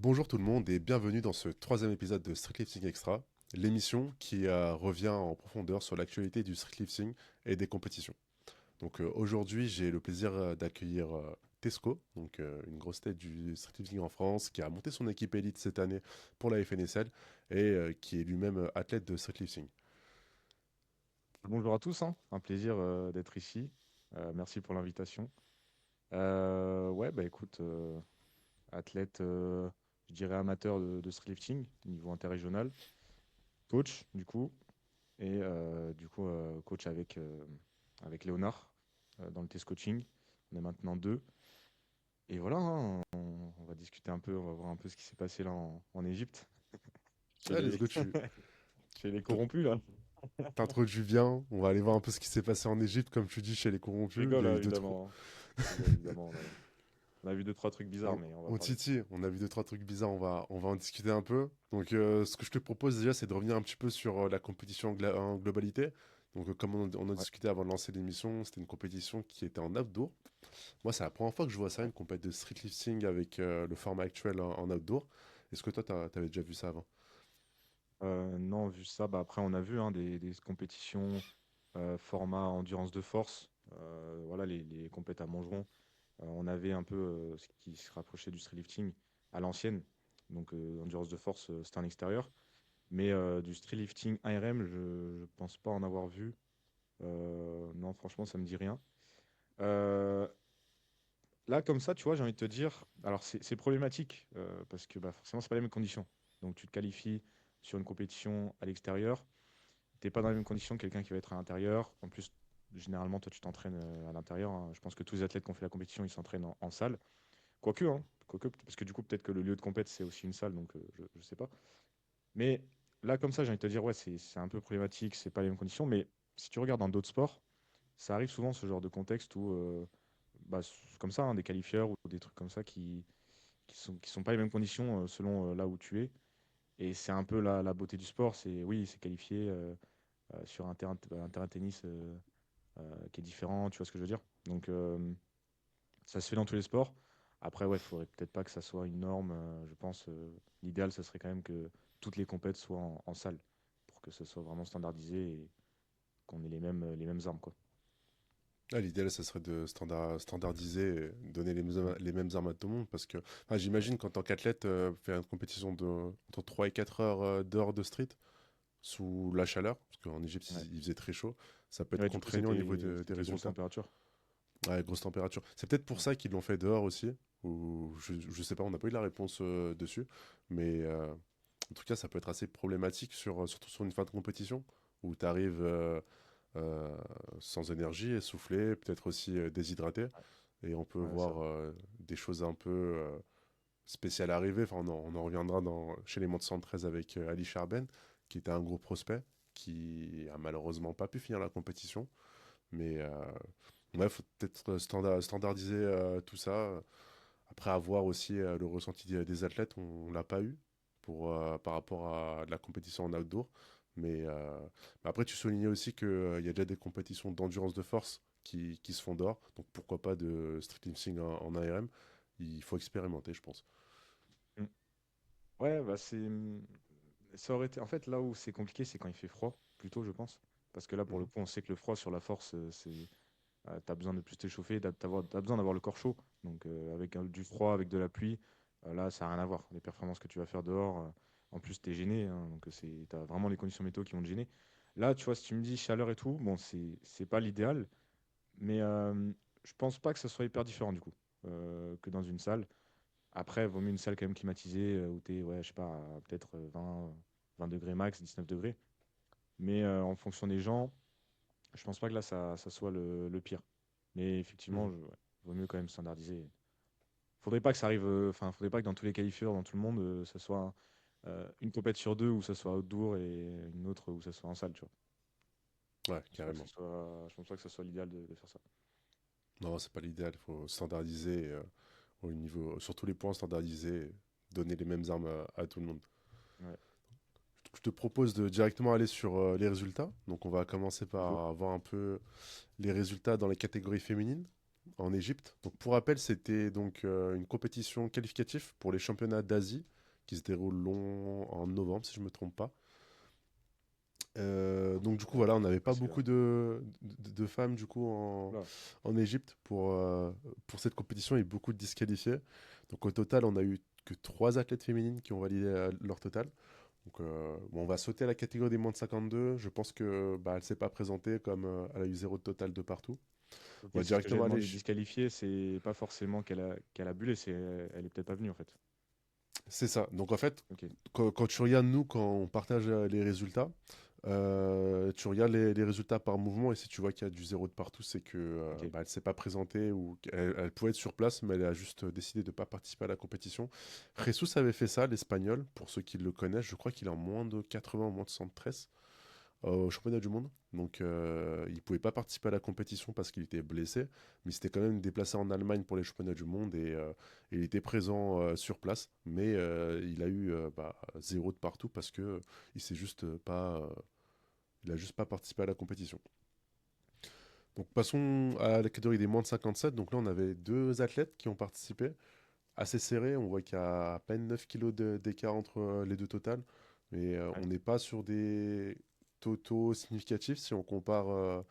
Bonjour tout le monde et bienvenue dans ce troisième épisode de Streetlifting Extra, l'émission qui revient en profondeur sur l'actualité du streetlifting et des compétitions. Aujourd'hui j'ai le plaisir d'accueillir Tesco, une grosse tête du streetlifting en France, qui a monté son équipe élite cette année pour la FNSL et qui est lui-même athlète de streetlifting. Bonjour à tous, hein. Un plaisir d'être ici. Merci pour l'invitation. Ouais, bah écoute, athlète, je dirais amateur de streetlifting, niveau interrégional, coach du coup, et coach avec Léonard dans le test coaching. On est maintenant deux. Et voilà, hein, on va discuter un peu, on va voir un peu ce qui s'est passé là en Égypte, chez Ah, let's les, go, chez les corrompus là. t'introduis bien, on va aller voir un peu ce qui s'est passé en Égypte, comme tu dis, chez les Je corrompus, il y rigole, a hein, eu deux, trois... évidemment, hein. Je rigole, évidemment. On a vu deux, trois trucs bizarres, mais on va On parler. titille, on a vu deux, trois trucs bizarres, on va en discuter un peu. Ce que je te propose déjà, c'est de revenir un petit peu sur la compétition en globalité. Comme on a Ouais. discuté avant de lancer l'émission, c'était une compétition qui était en outdoor. Moi, c'est la première fois que je vois ça, une compétition de streetlifting avec le format actuel en outdoor. Est-ce que toi, t'avais déjà vu ça avant? Non, vu ça, bah après on a vu hein, des compétitions format endurance de force, voilà les compètes à Montgeron. On avait un peu ce qui se rapprochait du streetlifting à l'ancienne. Donc endurance de force, c'était en extérieur. Mais du streetlifting ARM, je pense pas en avoir vu. Non, franchement, ça me dit rien. Euh, Là, comme ça, tu vois, j'ai envie de te dire, alors c'est problématique parce que bah, forcément, c'est pas les mêmes conditions. Donc tu te qualifies sur une compétition à l'extérieur. T'es pas dans les mêmes conditions que quelqu'un qui va être à l'intérieur. En plus, généralement, toi, tu t'entraînes à l'intérieur, hein. Je pense que tous les athlètes qui ont fait la compétition, ils s'entraînent en salle. Quoique, hein, quoique, parce que du coup, peut-être que le lieu de compète, c'est aussi une salle, donc je sais pas. Mais là, comme ça, j'ai envie de te dire, ouais, c'est un peu problématique, c'est pas les mêmes conditions. Mais si tu regardes dans d'autres sports, ça arrive souvent ce genre de contexte où, bah, comme ça, hein, des qualifieurs ou des trucs comme ça qui sont pas les mêmes conditions selon là où tu es. Et c'est un peu la beauté du sport, c'est oui, c'est qualifié sur un terrain de tennis qui est différent, tu vois ce que je veux dire? Donc ça se fait dans tous les sports. Après, ouais, il faudrait peut-être pas que ça soit une norme. Je pense l'idéal, ce serait quand même que toutes les compètes soient en salle pour que ce soit vraiment standardisé et qu'on ait les mêmes armes, quoi. Ah, l'idéal, ça serait de standardiser et donner les mêmes armes à tout le monde. Parce que enfin, j'imagine qu'en tant qu'athlète, faire une compétition entre 3 et 4 heures dehors de street, sous la chaleur, parce qu'en Égypte, Ouais. il faisait très chaud. Ça peut être Ouais, du coup, contraignant au niveau des c'était grosse résultats. température. Ouais, grosse température. C'est peut-être pour Mm. ça qu'ils l'ont fait dehors aussi, ou je sais pas, on n'a pas eu la réponse dessus. Mais en tout cas, ça peut être assez problématique, surtout sur une fin de compétition, où tu arrives sans énergie, essoufflé, peut-être aussi déshydraté. Et on peut Ouais, ça. voir des choses un peu spéciales arriver. Enfin, on en reviendra chez les monts de 113 avec Ali Charben, qui était un gros prospect, qui a malheureusement pas pu finir la compétition. Mais ouais, faut peut-être standardiser tout ça. Après avoir aussi le ressenti des athlètes, on l'a pas eu par rapport à de la compétition en outdoor. Mais après, tu soulignais aussi qu'il y a déjà des compétitions d'endurance de force qui se font dehors. Donc pourquoi pas de street lifting en ARM. Il faut expérimenter, je pense. Mm. Ouais, bah ça aurait été. En fait, là où c'est compliqué, c'est quand il fait froid, plutôt, je pense. Parce que là, pour le Mhm. coup, on sait que le froid sur la force, t'as besoin de plus t'échauffer, t'as besoin d'avoir le corps chaud. Donc, avec du froid, avec de la pluie, là, ça n'a rien à voir. Les performances que tu vas faire dehors, en plus, t'es gêné, hein, donc, t'as vraiment les conditions météo qui vont te gêner. Là, tu vois, si tu me dis chaleur et tout, bon, c'est pas l'idéal, mais je pense pas que ça soit hyper différent, du coup, que dans une salle. Après, vaut mieux une salle quand même climatisée où tu es, ouais, je sais pas, peut-être 20 degrés max, 19 degrés. Mais en fonction des gens, je pense pas que là, ça soit le pire. Mais effectivement, Mhm. ouais, vaut mieux quand même standardiser. Faudrait pas que ça arrive, enfin, faudrait pas que dans tous les qualifieurs, dans tout le monde, ça soit une compète sur deux où ça soit outdoor et une autre où ça soit en salle, tu vois. Ouais, carrément. Je pense pas que ça soit l'idéal de faire ça. Non, c'est pas l'idéal. Il faut standardiser au niveau, sur tous les points, standardiser, donner les mêmes armes à tout le monde. Ouais, Je te propose de directement aller sur les résultats. Donc on va commencer let's go. par voir un peu les résultats dans les catégories féminines. en Égypte. Donc pour rappel, c'était donc une compétition qualificative pour les championnats d'Asie qui se dérouleront en novembre, si je me trompe pas. Donc du coup Ok, voilà, on je n'avait sais pas pas si là. beaucoup de femmes du coup Oula, en Égypte pour cette compétition et beaucoup de disqualifiés. Donc au total, on a eu que 3 athlètes féminines qui ont validé leur total. Donc bon, on va sauter à la catégorie des moins de 52. Je pense que bah, elle s'est pas présentée comme elle a eu zéro de total de partout. ok, On va c'est ce que j'avais directement aller. demandé. Disqualifiée, c'est pas forcément qu'elle a bullé, c'est elle est peut-être pas venue en fait. C'est ça. Donc en fait, Ok, quand tu regardes nous, quand on partage les résultats, tu regardes les résultats par mouvement et si tu vois qu'il y a du zéro de partout, c'est que ok. bah, elle s'est pas présentée ou qu'elle elle pouvait être sur place, mais elle a juste décidé de ne pas participer à la compétition. Jesus avait fait ça, l'Espagnol, pour ceux qui le connaissent. Je crois qu'il est en moins de 80 ou moins de 73 au championnat du monde. Donc il pouvait pas participer à la compétition parce qu'il était blessé, mais il s'était quand même déplacé en Allemagne pour les championnats du monde et il était présent sur place. Mais il a eu bah, zéro de partout parce que il s'est juste pas, il a juste pas participé à la compétition. Donc passons à la catégorie des moins de 57. Donc là on avait 2 athlètes qui ont participé, assez serré. On voit qu'il y a à peine 9 kilos d'écart entre les deux totales. Mais Ouais. on n'est pas sur des totaux significatifs si on compare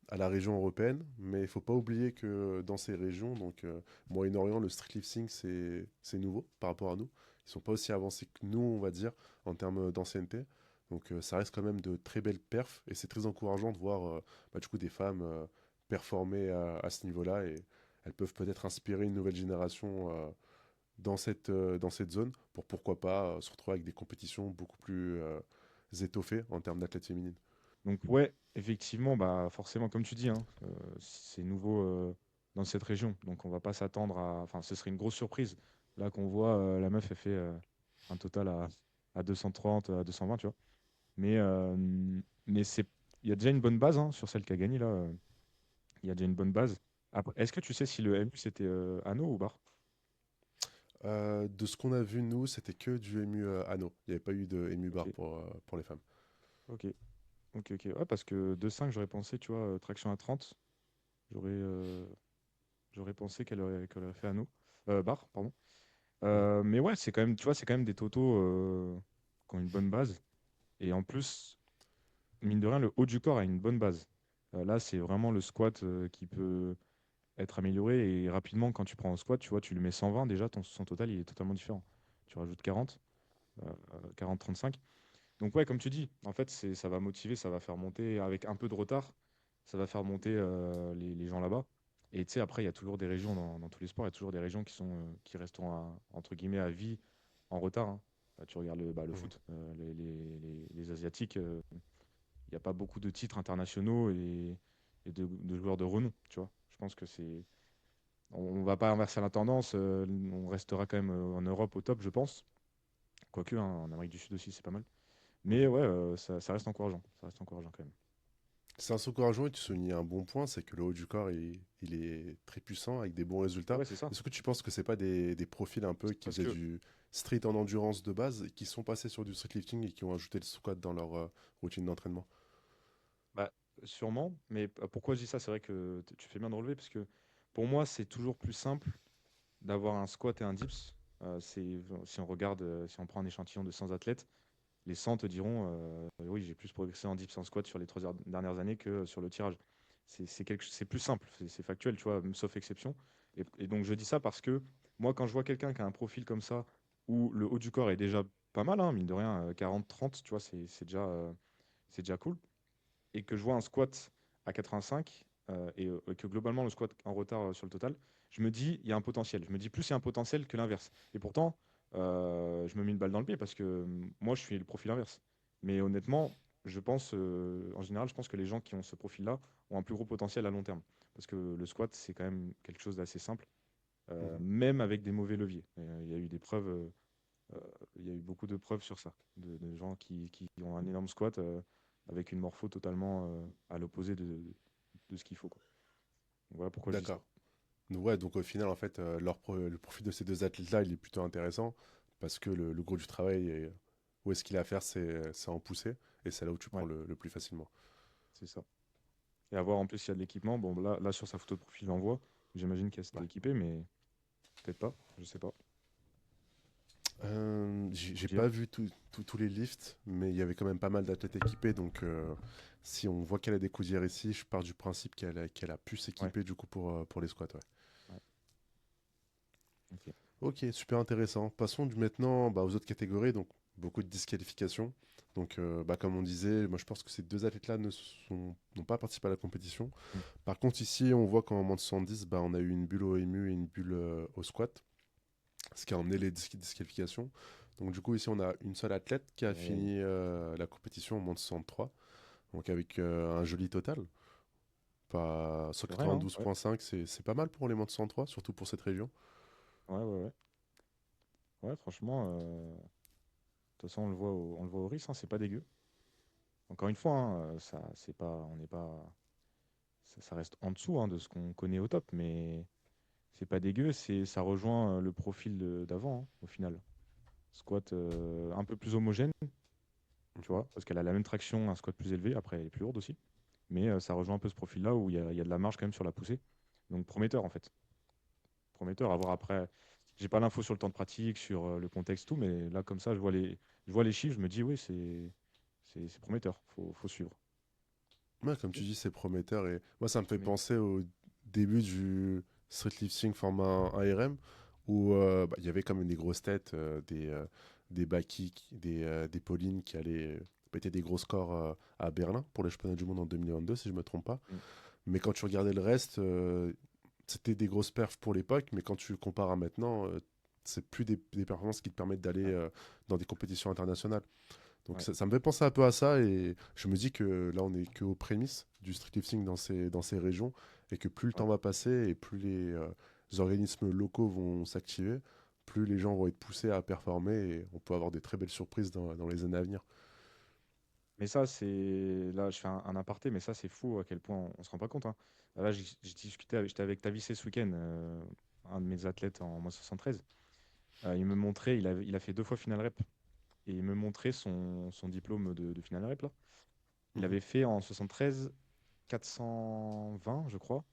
à la région européenne. Mais il ne faut pas oublier que dans ces régions, donc Moyen-Orient, le streetlifting, c'est nouveau par rapport à nous. Ils ne sont pas aussi avancés que nous, on va dire, en termes d'ancienneté. Donc ça reste quand même de très belles perfs et c'est très encourageant de voir bah, du coup des femmes performer à ce niveau-là et elles peuvent peut-être inspirer une nouvelle génération dans cette zone pour pourquoi pas se retrouver avec des compétitions beaucoup plus étoffées en termes d'athlètes féminines. Donc ouais, effectivement, bah forcément, comme tu dis, hein, c'est nouveau dans cette région. Donc on va pas s'attendre à. Enfin, ce serait une grosse surprise. Là qu'on voit, la meuf, elle fait un total à 230, à 220, tu vois. Mais, euh, mais il y a déjà une bonne base hein, sur celle qui a gagné là. Il y a déjà une bonne base. Après, est-ce que tu sais si le MU c'était anneau ou barre? De ce qu'on a vu, nous, c'était que du MU anneau. Il n'y avait pas eu de MU Ok, bar pour les femmes. ok, ok. Ouais, parce que 2,5, j'aurais pensé, tu vois, traction à 30, j'aurais j'aurais pensé qu'elle aurait fait anneau. Barre, pardon. Mhm. Mais ouais, c'est quand même, tu vois, c'est quand même des totaux qui ont une bonne base. Et en plus, mine de rien, le haut du corps a une bonne base. Là, c'est vraiment le squat qui peut être amélioré. Et rapidement, quand tu prends un squat, tu vois, tu lui mets 120, déjà, son total, il est totalement différent. Tu rajoutes 40, 40-35. Donc ouais, comme tu dis, en fait, ça va motiver, ça va faire monter, avec un peu de retard, ça va faire monter les gens là-bas. Et tu sais, après, il y a toujours des régions dans tous les sports, il y a toujours des régions qui resteront, entre guillemets, à vie en retard, hein. Tu regardes le Mhm. foot, les Asiatiques, il n'y a pas beaucoup de titres internationaux et de joueurs de renom, tu vois. Je pense que c'est... On va pas inverser la tendance, on restera quand même en Europe au top, je pense. Quoique, hein, en Amérique du Sud aussi, c'est pas mal. Mais Mhm. ouais, ça reste encourageant. Ça reste encourageant quand même. C'est un saut encourageant et tu soulignes un bon point, c'est que le haut du corps, il est très puissant avec des bons résultats. Ouais, c'est ça. Est-ce que tu penses que c'est pas des profils un peu qui Parce faisaient que, du street en endurance de base et qui sont passés sur du streetlifting et qui ont ajouté le squat dans leur routine d'entraînement? bah, sûrement, mais pourquoi je dis ça? C'est vrai que tu fais bien de relever, parce que pour moi, c'est toujours plus simple d'avoir un squat et un dips. Si on regarde, si on prend un échantillon de 100 athlètes, les 100 te diront oui, j'ai plus progressé en dips et en squat sur les 3 dernières années que sur le tirage. C'est plus simple, c'est factuel, tu vois, sauf exception. Et donc, je dis ça parce que moi, quand je vois quelqu'un qui a un profil comme ça, où le haut du corps est déjà pas mal, hein, mine de rien, 40-30, tu vois, c'est déjà cool. Et que je vois un squat à 85 et que globalement le squat en retard sur le total, je me dis il y a un potentiel. Je me dis plus il y a un potentiel que l'inverse. Et pourtant, je me mets une balle dans le pied parce que moi je suis le profil inverse. Mais honnêtement, je pense, en général, je pense que les gens qui ont ce profil-là ont un plus gros potentiel à long terme. Parce que le squat, c'est quand même quelque chose d'assez simple, Mhm. même avec des mauvais leviers. Il y a eu des preuves, euh, il y a eu beaucoup de preuves sur ça, de gens qui ont un énorme squat avec une morpho totalement à l'opposé de ce qu'il faut, quoi. Donc voilà pourquoi je dis ça. D'accord. Ouais, donc au final, en fait, le profil de ces 2 athlètes-là, il est plutôt intéressant parce que le gros du travail, où est-ce qu'il a à faire, c'est en pousser et c'est là où tu prends Ouais, le plus facilement. c'est ça. Et à voir en plus s'il y a de l'équipement. Bon, là sur sa photo de profil, on voit. J'imagine qu'elle s'était Ouais. équipée, mais peut-être pas, je sais pas. J'ai Dire. pas vu tous les lifts, mais il y avait quand même pas mal d'athlètes équipés. Donc, si on voit qu'elle a des coudières ici, je pars du principe qu'elle a pu Ouais, s'équiper du coup pour les squats. Ouais. ouais, ok. Ok, super intéressant. Passons maintenant bah, aux autres catégories. Donc, beaucoup de disqualifications. Donc, bah, comme on disait, moi je pense que ces deux athlètes-là n'ont pas participé à la compétition. Mm. Par contre, ici, on voit qu'en moins de 70, bah, on a eu une bulle au ému et une bulle au squat, ce qui a emmené les disqualifications. Donc, du coup, ici, on a une seule athlète qui a Aïe, aïe, aïe. fini la compétition en moins de 63, donc avec un joli total. Pas C'est vrai, hein? Ouais, 192,5, c'est pas mal pour les moins de 103, surtout pour cette région. ouais, ouais, ouais. Ouais, franchement, de toute façon, on le voit au RIS, hein, c'est pas dégueu. Encore une fois, hein, ça, c'est pas, on n'est pas, ça reste en dessous hein, de ce qu'on connaît au top, mais c'est pas dégueu, ça rejoint le profil d'avant, hein, au final. Squat un peu plus homogène, tu Mhm. vois, parce qu'elle a la même traction, un squat plus élevé, après elle est plus lourde aussi, mais ça rejoint un peu ce profil-là où il y a de la marge quand même sur la poussée. Donc prometteur en fait. Prometteur à voir après. J'ai pas l'info sur le temps de pratique, sur le contexte, tout, mais là comme ça, je vois les chiffres, je me dis oui, c'est prometteur, faut suivre. Ouais, comme tu dis, c'est prometteur. Et moi, ça me fait Mais penser au début du street lifting format 1RM, où bah, il y avait quand même des grosses têtes, des Baki, des Pauline qui allaient péter des gros scores à Berlin pour les championnats du monde en 2022, si je me trompe pas. mm, Mais quand tu regardais le reste, c'était des grosses perfs pour l'époque, mais quand tu compares à maintenant, c'est plus des performances qui te permettent d'aller ouais, dans des compétitions internationales. Donc ouais, ça me fait penser un peu à ça et je me dis que là on est que aux prémices du street lifting dans ces régions et que plus le ouais. temps va passer et plus les organismes locaux vont s'activer, plus les gens vont être poussés à performer et on peut avoir des très belles surprises dans les années à venir. Mais ça, c'est. Là, je fais un aparté, mais ça, c'est fou à quel point on se rend pas compte, hein. Là, j'ai discuté j'étais avec Tavissé ce week-end, un de mes athlètes en moins 73. Il me montrait, il a fait 2 fois finale rep. Et il me montrait son diplôme de finale rep, là. Il Mhm. avait fait en 73 420, je crois,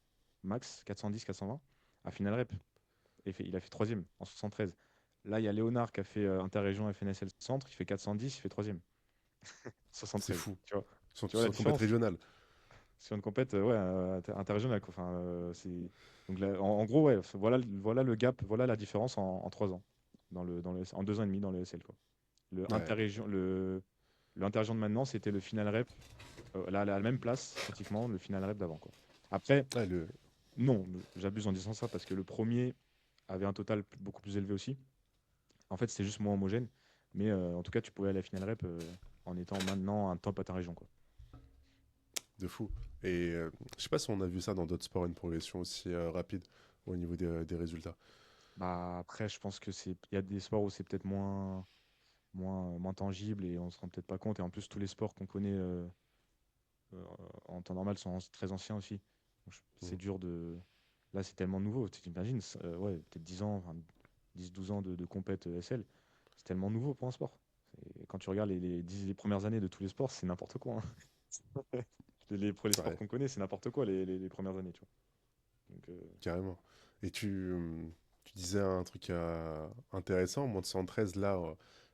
max, 410, 420, à finale rep. Et il a fait troisième en 73. Là, il y a Léonard qui a fait interrégion FNSL Centre, il fait 410, il fait troisième. C'est 73. fou, Tu vois la sur une compète différence? régionale. Sur une compète, ouais, interrégionale, quoi. Enfin, donc là, en gros, ouais, voilà le gap, voilà la différence en 3 ans, en 2 ans et demi dans le SL, quoi. Le Ouais, interrégion, le interrégion de maintenant, c'était le final rep, là, à la même place, pratiquement, le final rep d'avant, quoi. Après, ouais, le... non, j'abuse en disant ça parce que le premier avait un total beaucoup plus élevé aussi. En fait, c'était juste moins homogène, mais en tout cas, tu pouvais aller à la final rep en étant maintenant un top interrégion, quoi. de fou. Et je sais pas si on a vu ça dans d'autres sports, une progression aussi rapide au niveau des résultats. Bah, après, je pense que il y a des sports où c'est peut-être moins tangible et on se rend peut-être pas compte. Et en plus, tous les sports qu'on connaît euh, en temps normal sont très anciens aussi. Donc, c'est Mhm. dur de. Là, c'est tellement nouveau. Tu t'imagines, ouais, peut-être 10 ans, enfin, 10-12 ans de compète SL. C'est tellement nouveau pour un sport. Quand tu regardes les premières années de tous les sports, c'est n'importe quoi, hein. Les sports Ouais, qu'on connaît, c'est n'importe quoi les premières années, tu vois. Donc, carrément. Et tu disais un truc intéressant, moins de 113 là,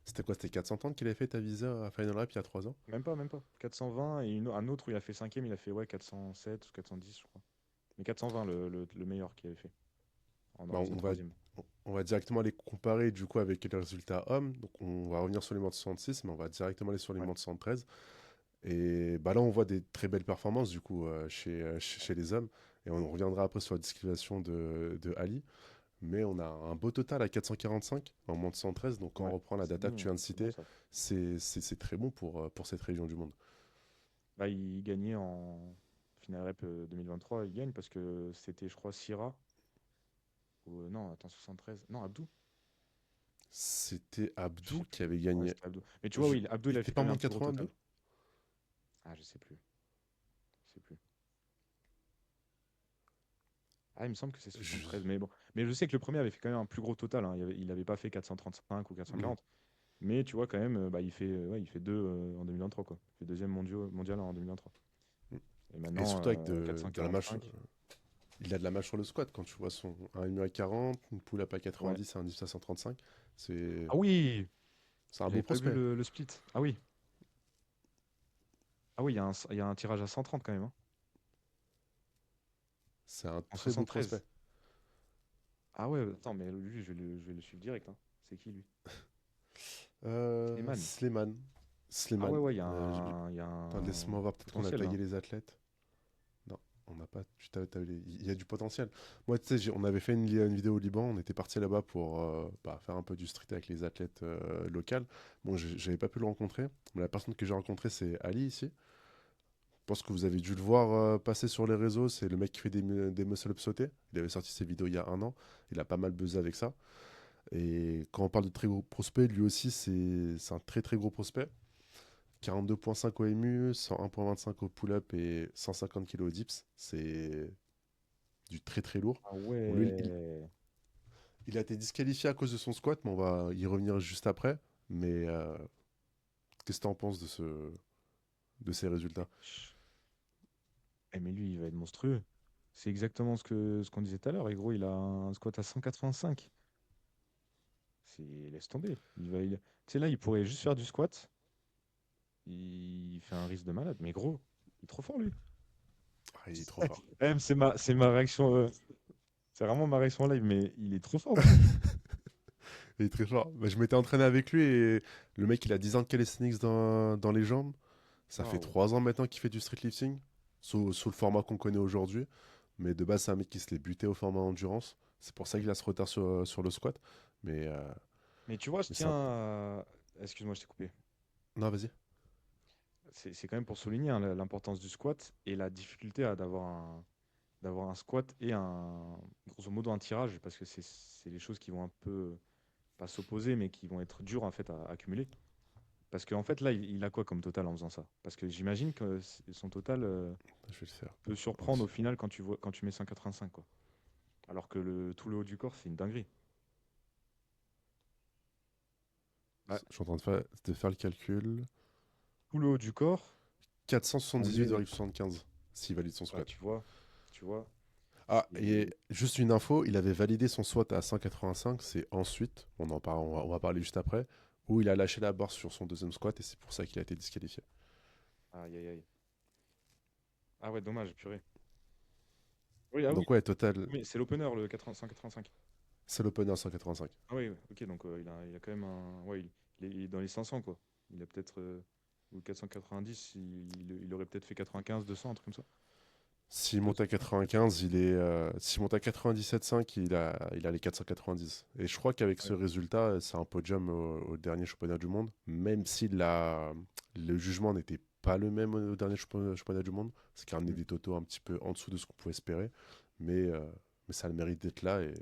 c'était quoi? C'était 430 qu'il avait fait ta visa à Final Rap il y a 3 ans? même pas. 420 et un autre où il a fait cinquième, il a fait ouais, 407 ou 410, je crois. Mais 420, le meilleur qu'il avait fait. Bah, Il faisait troisième. on va directement les comparer du coup avec les résultats hommes. Donc on va revenir sur les moins de 66, mais on va directement aller sur les Ouais. moins de 113. Et bah là, on voit des très belles performances du coup chez les hommes. Et on reviendra après sur la disqualification de Ali. Mais on a un beau total à 445 en moins de 113. Donc quand on Ouais, reprend la data que tu viens de c'est bon citer, ça. c'est très bon pour cette région du monde. Là, il gagnait en finale rep 2023, il gagne parce que c'était, je crois, Syrah. Ou, non, attends, 73. Non, Abdou. C'était Je sais Abdou qui plus. avait Ouais, gagné. c'était Abdou. Mais tu vois, oui, Abdou, Il il a était fait pas quand même moins un de plus gros 80 total. Abdou? Ah, je sais plus. Je sais plus. Ah, il me semble que c'est Je- 73. Mais bon. Mais je sais que le premier avait fait quand même un plus gros total, hein. Il avait pas fait 435 ou Hmm. 440. Mais tu vois, quand même, bah, ouais, il fait deux en 2023, quoi. Il fait deuxième mondial en 2023. Et Et maintenant, surtout avec de la 445. il a de la malle sur le squat quand tu vois son un mu à 40, une pull-up à Ouais. 90 et un dips à 135. C'est Ah oui! c'est un J'avais beau pas vu prospect. le split. Ah oui. Ah oui, il y a un tirage à 130 quand même, hein, C'est un en très beau prospect. 73. Ah ouais, attends, mais lui, je vais le suivre direct, hein. C'est qui lui? Slimane. Sleman. Ah Sleman. ouais, ouais, il y a Attends, un laisse-moi voir, peut-être qu'on a potentiel là. tagué les athlètes. Non, on n'a pas. Il y a du potentiel. Moi, tu sais, on avait fait une vidéo au Liban, on était parti là-bas pour faire un peu du street avec les athlètes locaux. Bon, j'avais pas pu le rencontrer, mais la personne que j'ai rencontrée, c'est Ali ici. Je pense que vous avez dû le voir passer sur les réseaux. C'est le mec qui fait des muscle-ups sautés. Il avait sorti ses vidéos il y a un an. Il a pas mal buzzé avec ça. Et quand on parle de très gros prospect, lui aussi, c'est un très très gros prospect. 42,5 au MU, 101,25 au pull-up et 150 kg au dips. C'est du très très lourd. Ah Bon, lui, ouais. il a été disqualifié à cause de son squat, mais on va y revenir juste après. Mais qu'est-ce que tu en penses de ces résultats? Eh, mais lui, il va être monstrueux. C'est exactement ce qu'on disait tout à l'heure. Et gros, il a un squat à 185. Laisse tomber. Tu sais, là, il pourrait juste faire du squat. Il fait un risque de malade. Mais gros, il est trop fort, lui. Ah, il est trop fort. C'est ma réaction. C'est vraiment ma réaction en live, mais il est trop fort, gros. Il est très fort. Bah, je m'étais entraîné avec lui et le mec, il a 10 ans de calisthenics dans les jambes. Ça fait Waouh. 3 ans maintenant qu'il fait du street lifting, sous le format qu'on connaît aujourd'hui. Mais de base, c'est un mec qui se l'est buté au format endurance. C'est pour ça qu'il a ce retard sur le squat. Mais, euh, Mais tu vois, je mais tiens ça. à... Excuse-moi, je t'ai coupé. Non, vas-y. C'est quand même pour souligner hein, l'importance du squat et la difficulté d'avoir un squat et grosso modo un tirage, parce que c'est les choses qui vont un peu, pas s'opposer, mais qui vont être dures en fait à accumuler. Parce qu'en fait, là, il a quoi comme total en faisant ça? Parce que j'imagine que son total Je vais le faire. peut surprendre au Ensuite. final quand tu mets 185, quoi. Alors que tout le haut du corps, c'est une dinguerie. Bah, Je suis en train de faire le calcul. tout le haut du corps, on est, 478,75 s'il valide son bah, squat. tu vois, Ah, et c'est juste une info, il avait validé son SWAT à 185, c'est ensuite, on va parler juste après, où il a lâché la barre sur son deuxième squat et c'est pour ça qu'il a été disqualifié. aïe aïe aïe. Ah ouais, dommage, purée. Oui, ah oui, Donc ouais, total, mais c'est l'opener le 185. c'est l'opener 185. Ah oui, ouais, ok, donc il a quand même un. Ouais, il est dans les 500, quoi. Il a peut-être. Ou 490, il aurait peut-être fait 95, 200, un truc comme ça. S'il monte à 200, peut-être. 95, s'il monte à 97,5, il a les 490. Et je crois qu'avec ce Ouais. résultat, c'est un podium au dernier championnat du monde, même si le jugement n'était pas le même au dernier championnat du monde, ce qui a ramené Mm. des totaux un petit peu en dessous de ce qu'on pouvait espérer. Mais, euh, mais ça a le mérite d'être là. Et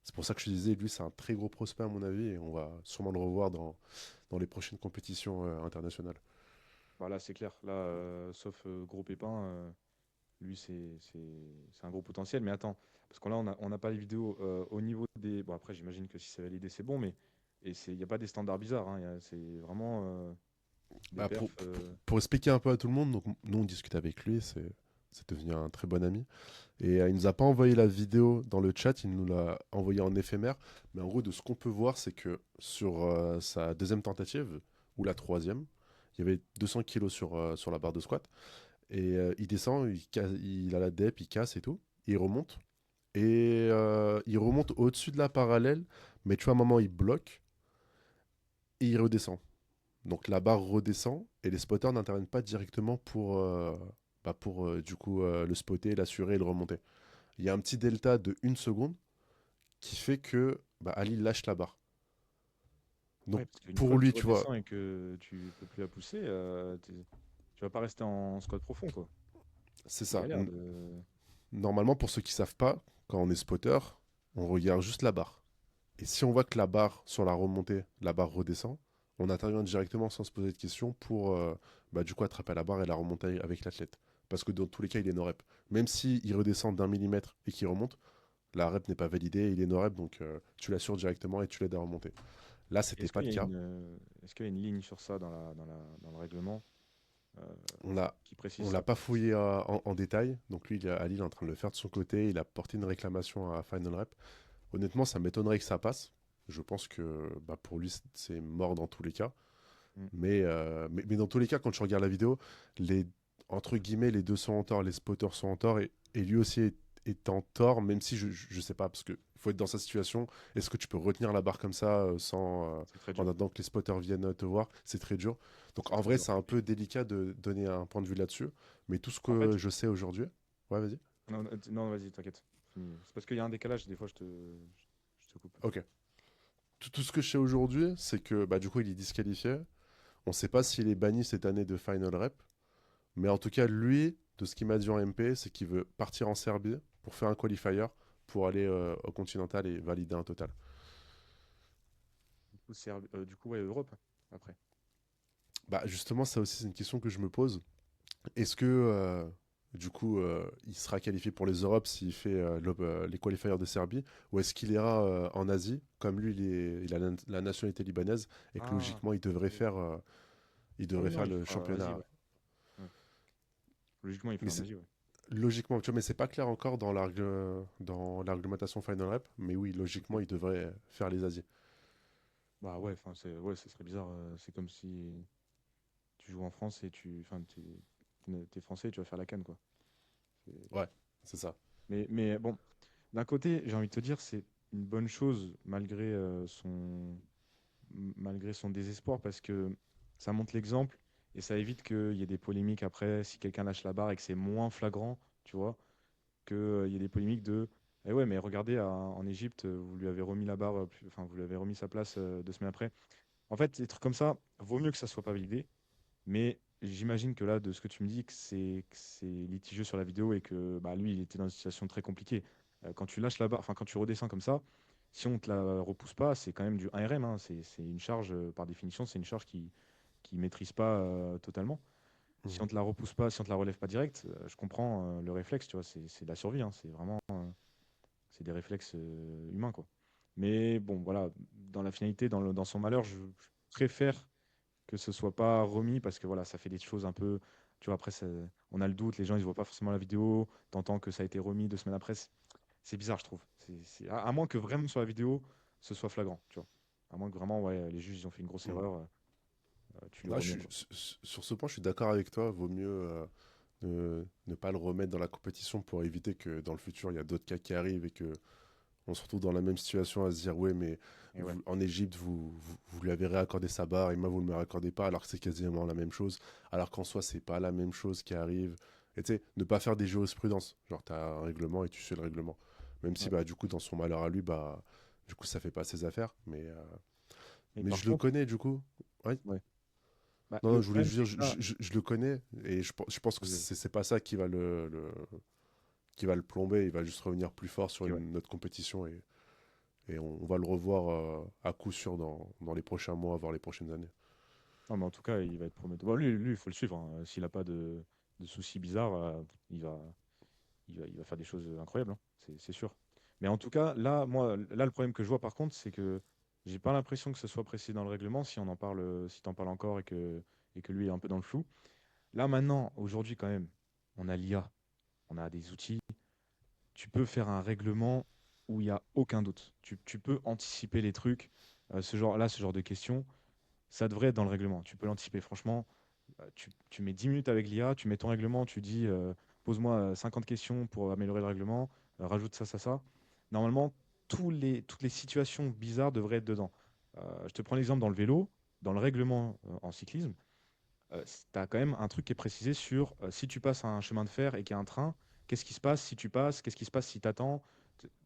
c'est pour ça que je te disais, lui, c'est un très gros prospect à mon avis, et on va sûrement le revoir dans les prochaines compétitions internationales. Bah là, c'est clair. Là, sauf gros pépin, lui, c'est un gros potentiel. Mais attends, parce qu'on là, on n'a pas les vidéos au niveau des. Bon, après, j'imagine que si c'est validé, c'est bon, mais il n'y a pas des standards bizarres, hein. C'est vraiment des Bah, perfs. pour expliquer un peu à tout le monde, donc nous on discute avec lui, c'est devenu un très bon ami. Et il nous a pas envoyé la vidéo dans le chat, il nous l'a envoyé en éphémère. Mais en gros, de ce qu'on peut voir, c'est que sur sa deuxième tentative, ou la troisième, il y avait 200 kilos sur la barre de squat. Et il descend, il a la dep, il casse et tout. Et il remonte. Et il remonte au-dessus de la parallèle, mais tu vois, à un moment, il bloque et il redescend. Donc la barre redescend et les spotters n'interviennent pas directement pour du coup le spotter, l'assurer et le remonter. Il y a un petit delta de 1 seconde qui fait que Ali lâche la barre. Donc Ouais, parce qu'une fois pour que tu lui, tu vois, redescends et que tu peux plus la pousser, tu vas pas rester en squat profond, quoi. c'est Il ça. a l'air de. Normalement, pour ceux qui savent pas, quand on est spotter, on regarde juste la barre. Et si on voit que la barre, sur la remontée, la barre redescend, on intervient directement sans se poser de questions pour du coup attraper la barre et la remonter avec l'athlète. Parce que dans tous les cas, il est no-rep. Même s'il redescend d'1 millimètre et qu'il remonte, la rep n'est pas validée, il est no-rep, donc tu l'assures directement et tu l'aides à remonter. Là, c'était Est-ce pas qu'il le y a cas. est-ce qu'il y a une ligne sur ça dans le règlement? euh, On l'a, qui précise on l'a ça, pas quoi. fouillé en détail. Donc lui, Ali, il est en train de le faire de son côté. Il a porté une réclamation à Final Rep. Honnêtement, ça m'étonnerait que ça passe. Je pense que bah, pour lui, c'est mort dans tous les cas. Mm. Mais dans tous les cas, quand tu regardes la vidéo, les, entre guillemets, les deux sont en tort, les spotters sont en tort, et lui aussi est en tort, même si je sais pas, parce que faut être dans sa situation. Est-ce que tu peux retenir la barre comme ça C'est très en dur. attendant que les spotters viennent te voir? C'est très dur. Donc C'est en très vrai, dur. c'est un peu délicat de donner un point de vue là-dessus. Mais tout ce En fait, que je sais aujourd'hui. Ouais, vas-y. non, non, vas-y, t'inquiète. Finis. C'est parce qu'il y a un décalage, des fois, je te coupe. Ok. Tout ce que je sais aujourd'hui, c'est que bah, du coup, il est disqualifié. On ne sait pas s'il est banni cette année de Final Rep. Mais en tout cas, lui, de ce qu'il m'a dit en MP, c'est qu'il veut partir en Serbie pour faire un qualifier pour aller au Continental et valider un total. Du coup, ouais, Europe, après. Bah justement, ça aussi, c'est une question que je me pose. Est-ce que, du coup, il sera qualifié pour les Europes s'il fait les qualifiers de Serbie, ou est-ce qu'il ira en Asie, comme lui, il a la nationalité libanaise, et que Ah, logiquement, ok. il Ah devrait oui, non, faire il le fera Asie, championnat. ouais. Ouais. Logiquement, il Mais fait en Asie, ouais. logiquement, tu vois, mais c'est pas clair encore dans l'argumentation Final Rep, mais oui, logiquement, Ok. il devrait faire les Asies. Bah ouais, enfin, ouais, ce serait bizarre. C'est comme si tu joues en France et enfin, t'es français et tu vas faire la CAN, quoi. C'est- Ouais, c'est ça. Mais bon, d'un côté, j'ai envie de te dire, c'est une bonne chose malgré son désespoir parce que ça montre l'exemple et ça évite qu'il y ait des polémiques après si quelqu'un lâche la barre et que c'est moins flagrant, tu vois, qu'il y ait des polémiques de eh ouais, mais regardez, en Égypte, vous lui avez remis la barre, enfin, vous lui avez remis sa place 2 semaines après. En fait, des trucs comme ça, vaut mieux que ça soit pas validé. Mais j'imagine que là, de ce que tu me dis, que c'est litigieux sur la vidéo et que bah, lui, il était dans une situation très compliquée. Quand tu lâches la barre, enfin, quand tu redescends comme ça, si on te la repousse pas, c'est quand même du 1 RM, hein. C'est une charge, par définition, c'est une charge qui maîtrise pas totalement. Si Mhm. on te la repousse pas, si on te la relève pas direct, je comprends le réflexe, tu vois, c'est de la survie, hein. C'est vraiment, c'est des réflexes humains, quoi. Mais bon, voilà, dans la finalité, dans son malheur, je préfère que ce soit pas remis parce que voilà, ça fait des choses un peu. Tu vois, après, on a le doute, les gens ils voient pas forcément la vidéo, t'entends que ça a été remis 2 semaines après. C'est bizarre, je trouve. À moins que vraiment sur la vidéo, ce soit flagrant, tu vois. À moins que vraiment, ouais, les juges ils ont fait une grosse Mhm. erreur, tu le Là, remets, quoi. sur ce point, je suis d'accord avec toi. Vaut mieux ne pas le remettre dans la compétition pour éviter que dans le futur, il y a d'autres cas qui arrivent et que on se retrouve dans la même situation à se dire, ouais, mais Et ouais. en Égypte, vous lui avez réaccordé sa barre et moi, vous ne me réaccordez pas, alors que c'est quasiment la même chose. Alors qu'en soi, c'est pas la même chose qui arrive. Et tu sais, ne pas faire des jurisprudences. Genre, tu as un règlement et tu suis le règlement. Même si, Ouais. bah, du coup, dans son malheur à lui, bah, du coup, ça fait pas ses affaires. Mais Mais par je le contre, connais, du coup. Ouais. ouais. Bah, Non, le non, je voulais problème, juste dire, c'est que là. je le connais et je pense que Vas-y, vas-y. c'est pas ça qui va le plomber. Il va juste revenir plus fort sur Ok, ouais. une autre compétition et on va le revoir à coup sûr dans les prochains mois, voire les prochaines années. Non, mais en tout cas, il va être prometteur. Bon, lui, il faut le suivre, hein. S'il n'a pas de soucis bizarres, il va faire des choses incroyables, hein. C'est sûr. Mais en tout cas, là, moi, là, le problème que je vois par contre, c'est que j'ai pas l'impression que ce soit précisé dans le règlement si on en parle, si t'en parles encore et que lui est un peu dans le flou. Là, maintenant, aujourd'hui, quand même, on a l'IA, on a des outils. Tu peux faire un règlement où il n'y a aucun doute. Tu peux anticiper les trucs. Ce genre de questions, ça devrait être dans le règlement. Tu peux l'anticiper. Franchement, tu mets 10 minutes avec l'IA, tu mets ton règlement, tu dis pose-moi 50 questions pour améliorer le règlement, rajoute ça, ça, ça. Normalement, toutes les situations bizarres devraient être dedans. Je te prends l'exemple dans le vélo, dans le règlement en cyclisme, tu as quand même un truc qui est précisé sur si tu passes un chemin de fer et qu'il y a un train, qu'est-ce qui se passe si tu passes, qu'est-ce qui se passe si tu attends.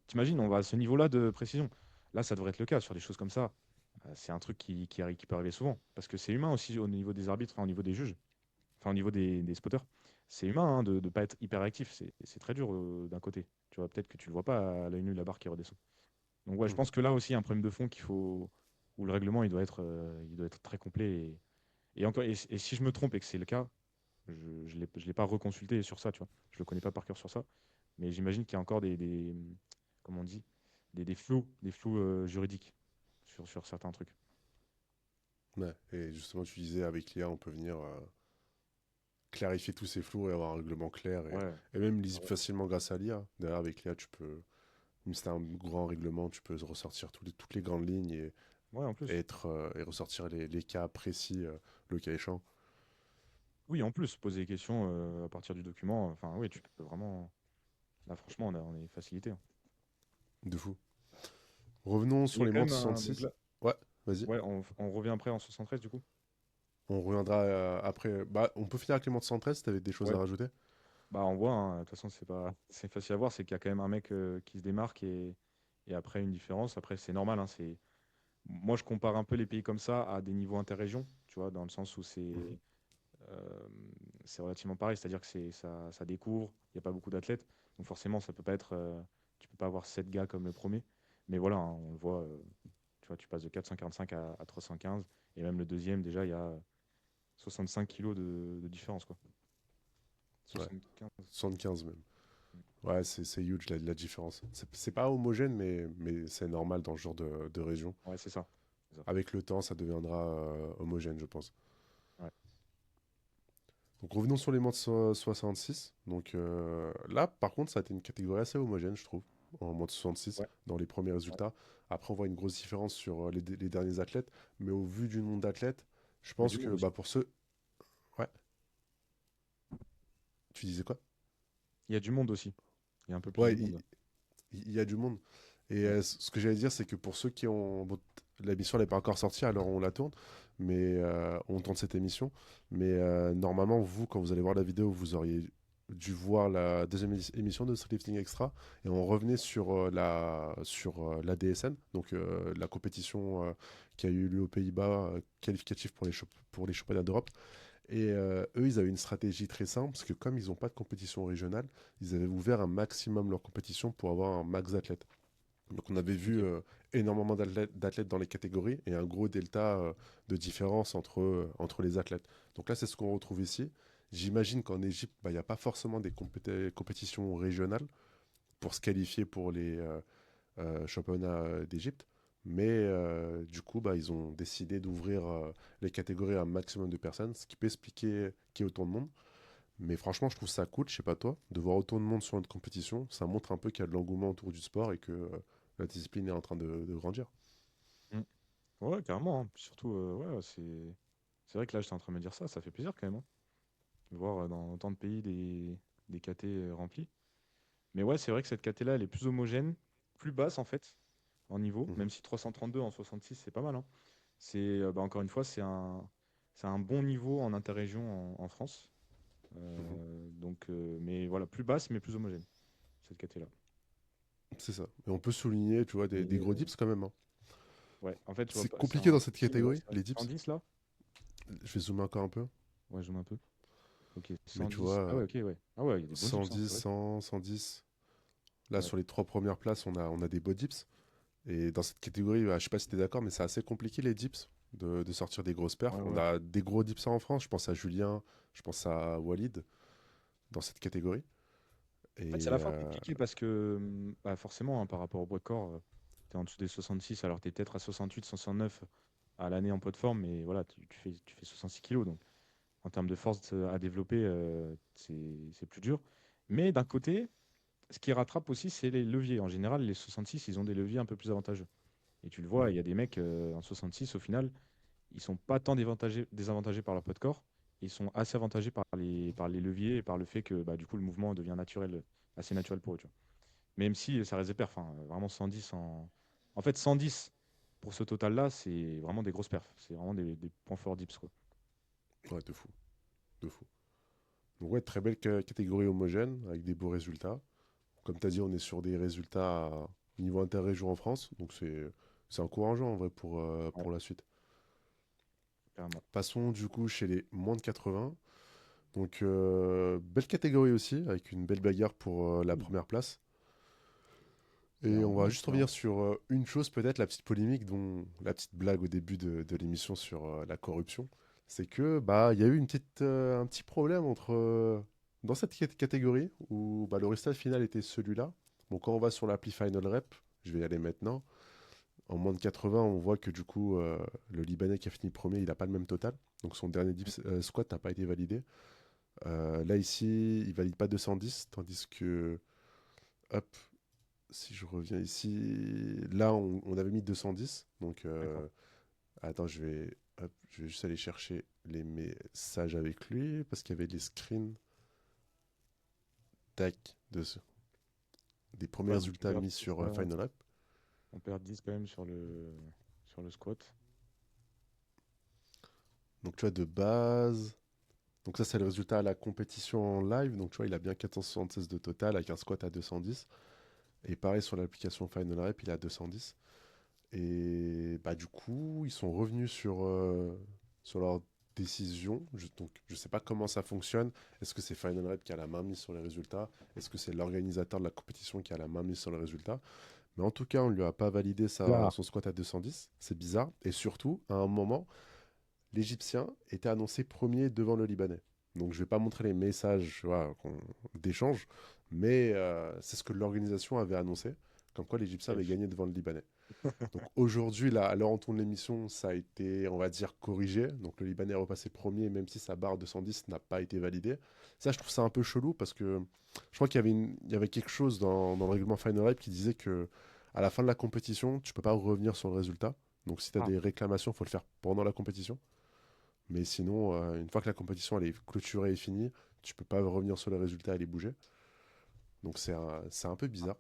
T'imagines, on va à ce niveau-là de précision. Là, ça devrait être le cas sur des choses comme ça. C'est un truc qui peut arriver souvent. Parce que c'est humain aussi au niveau des arbitres, enfin, au niveau des juges, enfin au niveau des spotters. C'est humain hein, de ne pas être hyper actif. C'est très dur d'un côté. Tu vois, peut-être que tu le vois pas à l'œil nu la barre qui redescend. Donc ouais, je Mhm. pense que là aussi, il y a un problème de fond où le règlement il doit être très complet. Et encore, et si je me trompe et que c'est le cas, je l'ai pas reconsulté sur ça, tu vois. Je le connais pas par cœur sur ça. Mais j'imagine qu'il y a encore comment on dit, des flous juridiques sur certains trucs. Ouais. Et justement, tu disais, avec l'IA, on peut venir clarifier tous ces flous et avoir un règlement clair Ouais, et même ah lisible ouais. facilement grâce à l'IA. Derrière, avec l'IA, tu peux, même si c'est un grand règlement, tu peux ressortir toutes les grandes lignes Ouais, en et plus. et ressortir les cas précis, le cas échéant. Oui, en plus, poser des questions à partir du document. Enfin, oui, tu peux vraiment. Là, franchement, on est facilité, hein. De fou. Revenons Il sur y a les quand montres même un. Donc 66. là, Ouais, vas-y. ouais, on revient après en 73 du coup. On reviendra après. Bah, on peut finir avec les montres 113 si t'avais des choses à Ouais. rajouter. Bah, on voit, hein, de toute façon, c'est pas. C'est facile à voir, c'est qu'il y a quand même un mec qui se démarque et après une différence. Après, c'est normal, hein, c'est. Moi, je compare un peu les pays comme ça à des niveaux interrégions, tu vois, dans le sens où Mhm. euh, c'est relativement pareil, c'est-à-dire que ça découvre, il n'y a pas beaucoup d'athlètes, donc forcément, ça peut pas être, tu peux pas avoir 7 gars comme le premier, mais voilà, hein, on le voit, tu vois, tu passes de 445 à 315, et même le deuxième, déjà, il y a 65 kilos de différence, quoi. Ouais, 75. 75 même. Ouais, c'est huge la différence. C'est pas homogène, mais c'est normal dans ce genre de région. Ouais, c'est ça. C'est ça. Avec le temps, ça deviendra homogène, je pense. Ouais. Donc revenons sur les montres 66. Donc là, par contre, ça a été une catégorie assez homogène, je trouve, en montre 66, Ouais. dans les premiers Ouais. résultats. Après, on voit une grosse différence sur les derniers athlètes, mais au vu du nombre d'athlètes, je Il y a pense du que monde aussi. bah, pour ceux... Ouais, tu disais quoi? Il y a du monde aussi. Il y a un peu plus Ouais, de monde. il y a du monde. Et Ouais. ce que j'allais dire, c'est que pour ceux qui ont... bon, la mission n'est pas encore sortie, alors on la tourne, mais on tourne cette émission. Mais normalement, vous, quand vous allez voir la vidéo, vous auriez dû voir la deuxième émission de Street Lifting Extra. Et on revenait sur la DSN, donc la compétition qui a eu lieu aux Pays-Bas, qualificative pour les championnats d'Europe. Et eux, ils avaient une stratégie très simple, parce que comme ils n'ont pas de compétition régionale, ils avaient ouvert un maximum leur compétition pour avoir un max d'athlètes. Donc on avait vu Ok. énormément d'athlètes dans les catégories et un gros delta de différence entre les athlètes. Donc là, c'est ce qu'on retrouve ici. J'imagine qu'en Égypte, bah, il n'y a pas forcément des compétitions régionales pour se qualifier pour les championnats d'Égypte. Mais du coup, bah, ils ont décidé d'ouvrir les catégories à un maximum de personnes, ce qui peut expliquer qu'il y ait autant de monde. Mais franchement, je trouve ça cool, je sais pas toi, de voir autant de monde sur une compétition. Ça montre un peu qu'il y a de l'engouement autour du sport et que la discipline est en train de grandir. Mm. Ouais, carrément, hein. Surtout, ouais, c'est vrai que là, j'étais en train de me dire ça, ça fait plaisir quand même, hein, de voir dans autant de pays des KT remplis. Mais ouais, c'est vrai que cette KT-là, elle est plus homogène, plus basse en fait, en niveau, Mhm, même si 332 en 66, c'est pas mal, hein. C'est, bah, encore une fois, c'est un bon niveau en interrégion en France. mhm. Donc, mais voilà, plus basse, mais plus homogène, cette KT-là. C'est ça. Et on peut souligner, tu vois, Et des gros dips quand même, hein. ouais, en fait, tu vois, C'est c'est compliqué un dans cette petit, mais ouais, catégorie, les dips. 110 là. Je vais zoomer encore un peu. Ouais, je zoome un peu. Ok, Mais tu 110. vois, Ah ouais, ok, ouais. Ah ouais, il y a des bons dips, hein, 110, c'est vrai. 100, 110. Là, Ouais. sur les trois premières places, on a des beaux dips. Et dans cette catégorie, bah, je sais pas si tu es d'accord, mais c'est assez compliqué les dips de sortir des grosses perfs. Ouais, On ouais. a des gros dips en France. Je pense à Julien, je pense à Walid dans cette catégorie. En fait, c'est à Et la fois compliqué parce que bah, forcément, hein, par rapport au poids de corps, tu es en dessous des 66, alors tu es peut-être à 68, 69 à l'année en poids de forme, mais voilà, tu fais 66 kilos. Donc, en termes de force à développer, c'est plus dur. Mais d'un côté, ce qui rattrape aussi, c'est les leviers. En général, les 66, ils ont des leviers un peu plus avantageux. Et tu le vois, il Mhm. y a des mecs en 66, au final, ils sont pas tant désavantagés par leur poids de corps, ils sont assez avantagés par les leviers et par le fait que bah, du coup, le mouvement devient naturel, assez naturel pour eux. Tu vois. Même si ça reste des perfs, hein, vraiment 110 En fait, 110 pour ce total-là, c'est vraiment des grosses perfs. C'est vraiment des points forts dips, quoi. Ouais, de fou, de fou. Donc ouais, très belle catégorie homogène avec des beaux résultats. Comme tu as dit, on est sur des résultats au niveau interrégion en France, donc c'est encourageant en vrai Ouais, pour la suite. carrément. Passons du coup chez les moins de 80. Donc belle catégorie aussi, avec une belle bagarre pour la Oui, première place. c'est Et un on bon va juste respect, hein. revenir sur une chose peut-être, la petite polémique, dont la petite blague au début de l'émission sur la corruption. C'est que bah il y a eu un petit problème dans cette catégorie où bah, le résultat final était celui-là. Bon, quand on va sur l'appli Final Rep, je vais y aller maintenant. En moins de 80, on voit que du coup, le Libanais qui a fini premier, il n'a pas le même total. Donc son dernier squat n'a pas été validé. Là, ici, il valide pas 210, tandis que, hop, si je reviens ici, là, on avait mis 210. Donc, D'accord. attends, hop, je vais juste aller chercher les messages avec lui, parce qu'il y avait les screens, tac, des premiers Ouais, donc résultats mis sur Final App. on perd 10 quand même sur le squat. Donc, tu vois, de base. Donc, ça, c'est le résultat à la compétition en live. Donc, tu vois, il a bien 476 de total avec un squat à 210. Et pareil sur l'application Final Rep, il est à 210. Et bah, du coup, ils sont revenus sur leur décision. Donc, je ne sais pas comment ça fonctionne. Est-ce que c'est Final Rep qui a la main mise sur les résultats? Est-ce que c'est l'organisateur de la compétition qui a la main mise sur les résultats? Mais en tout cas, on ne lui a pas validé Bizarre. son squat à 210. C'est bizarre. Et surtout, à un moment, l'Égyptien était annoncé premier devant le Libanais. Donc, je ne vais pas montrer les messages d'échange, mais c'est ce que l'organisation avait annoncé, comme quoi l'Égyptien avait Bref. gagné devant le Libanais. Donc aujourd'hui, là, à l'heure où on tourne l'émission, ça a été, on va dire, corrigé. Donc le Libanais est repassé premier, même si sa barre 210 n'a pas été validée. Ça, je trouve ça un peu chelou parce que je crois il y avait quelque chose dans le règlement Final Rep qui disait que à la fin de la compétition, tu peux pas revenir sur le résultat. Donc si tu as Ah, des réclamations, il faut le faire pendant la compétition. Mais sinon, une fois que la compétition elle est clôturée et finie, tu peux pas revenir sur le résultat et les bouger. Donc c'est un peu bizarre.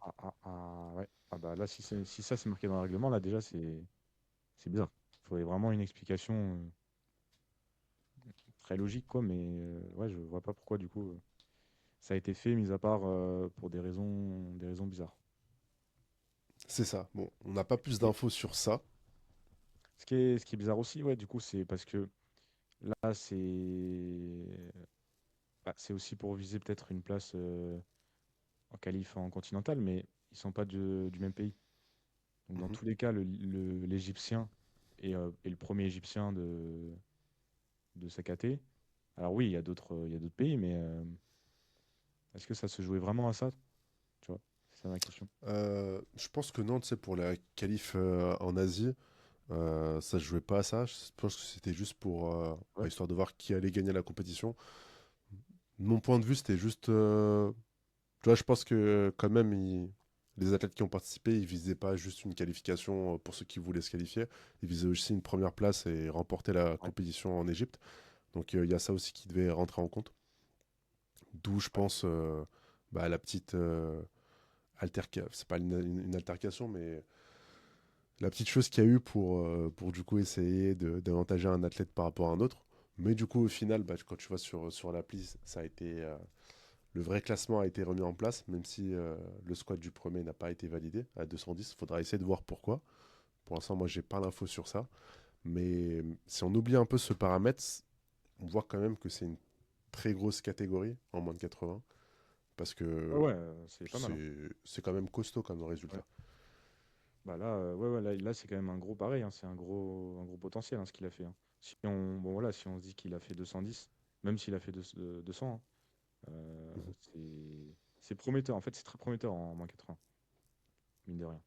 ouais. Ah bah là, si ça c'est marqué dans le règlement, là déjà c'est bizarre. Il faudrait vraiment une explication très logique, quoi, mais ouais, je vois pas pourquoi du coup ça a été fait, mis à part pour des raisons bizarres. C'est ça. Bon, on n'a pas plus Et d'infos sur ça. ce qui est bizarre aussi, ouais, du coup, c'est parce que là, c'est aussi pour viser peut-être une place en qualif en continental, mais ils sont pas du même pays. Donc dans Mhm. tous les cas, l'Égyptien est le premier Égyptien de sa caté. Alors oui, il y a d'autres pays, mais est-ce que ça se jouait vraiment à ça? Tu vois, c'est ça ma question. Je pense que non, tu sais, pour la qualif en Asie, ça se jouait pas à ça. Je pense que c'était juste pour Ouais, histoire de voir qui allait gagner la compétition. De mon point de vue, c'était juste. Tu vois, je pense que quand même, les athlètes qui ont participé, ils visaient pas juste une qualification pour ceux qui voulaient se qualifier. Ils visaient aussi une première place et remporter la ouais, compétition en Égypte. Donc il y a ça aussi qui devait rentrer en compte. D'où je ouais. pense bah, la petite altercation. C'est pas une altercation, mais la petite chose qu'il y a eu pour du coup essayer d'avantager un athlète par rapport à un autre. Mais du coup, au final, bah, quand tu vois sur l'appli, ça a été, le vrai classement a été remis en place, même si le squat du premier n'a pas été validé à 210. Il faudra essayer de voir pourquoi. Pour l'instant, moi, j'ai pas l'info sur ça. Mais si on oublie un peu ce paramètre, on voit quand même que c'est une très grosse catégorie en moins de 80. Parce Ouais, que ouais, c'est pas mal, hein. c'est quand même costaud comme Ouais. résultat. Bah là, ouais, ouais, là, c'est quand même un gros pareil, hein, c'est un gros potentiel hein, ce qu'il a fait, hein. Bon, voilà, si on se dit qu'il a fait 210, même s'il a fait 200, hein, Mhm. c'est prometteur. En fait, c'est très prometteur en moins 80, mine de rien.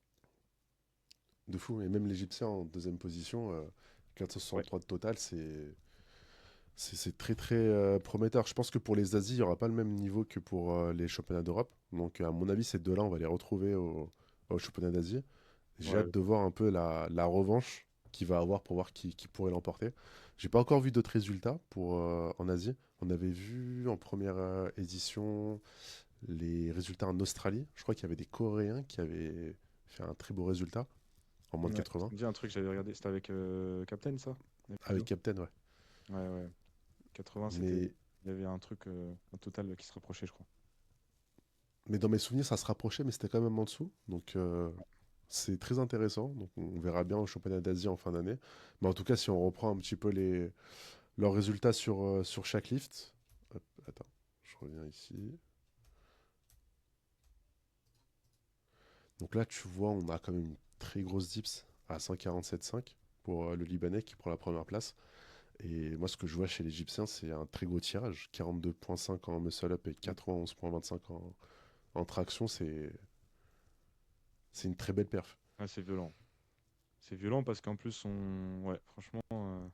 De fou. Et même l'Égyptien en deuxième position, Ouais, 463 de total, c'est très très prometteur. Je pense que pour les Asies, il n'y aura pas le même niveau que pour les championnats d'Europe. Donc à mon avis, ces deux-là, on va les retrouver au championnat d'Asie. J'ai ouais, hâte de voir un peu la revanche qu'il va avoir pour voir qui pourrait l'emporter. J'ai pas encore vu d'autres résultats en Asie. On avait vu en première édition les résultats en Australie. Je crois qu'il y avait des Coréens qui avaient fait un très beau résultat en moins de ouais. Ça 80 me dit un truc, j'avais regardé, c'était avec Captain, ça? La avec vidéo? Captain, ouais. Ouais, ouais. 80, Mais, il y avait un truc, un total qui se rapprochait, je crois. mais dans mes souvenirs, ça se rapprochait, mais c'était quand même en dessous. Donc c'est très intéressant. Donc on verra bien au championnat d'Asie en fin d'année. Mais en tout cas, si on reprend un petit peu leurs résultats sur chaque lift. Hop, attends, je reviens ici. Donc là, tu vois, on a quand même une très grosse dips à 147,5 pour le Libanais qui prend la première place. Et moi, ce que je vois chez l'Égyptien, c'est un très gros tirage. 42,5 en muscle up et Mm. 91,25 en traction. C'est une très belle perf. Ouais, c'est violent. C'est violent parce qu'en plus, ouais, franchement,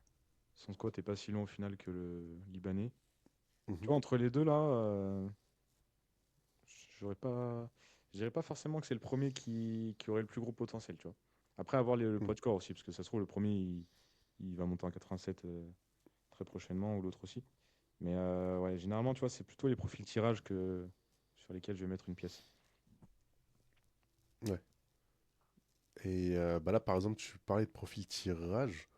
son squat est pas si long au final que le Libanais. Tu Mhm. vois, entre les deux, là, j'aurais pas... je dirais pas forcément que c'est le premier qui aurait le plus gros potentiel, tu vois. Après, avoir le Mhm. poids de corps aussi, parce que ça se trouve, le premier, il va monter en 87 très prochainement, ou l'autre aussi. Mais ouais, généralement, tu vois, c'est plutôt les profils tirage sur lesquels je vais mettre une pièce. Ouais. Et bah là, par exemple, tu parlais de profil tirage.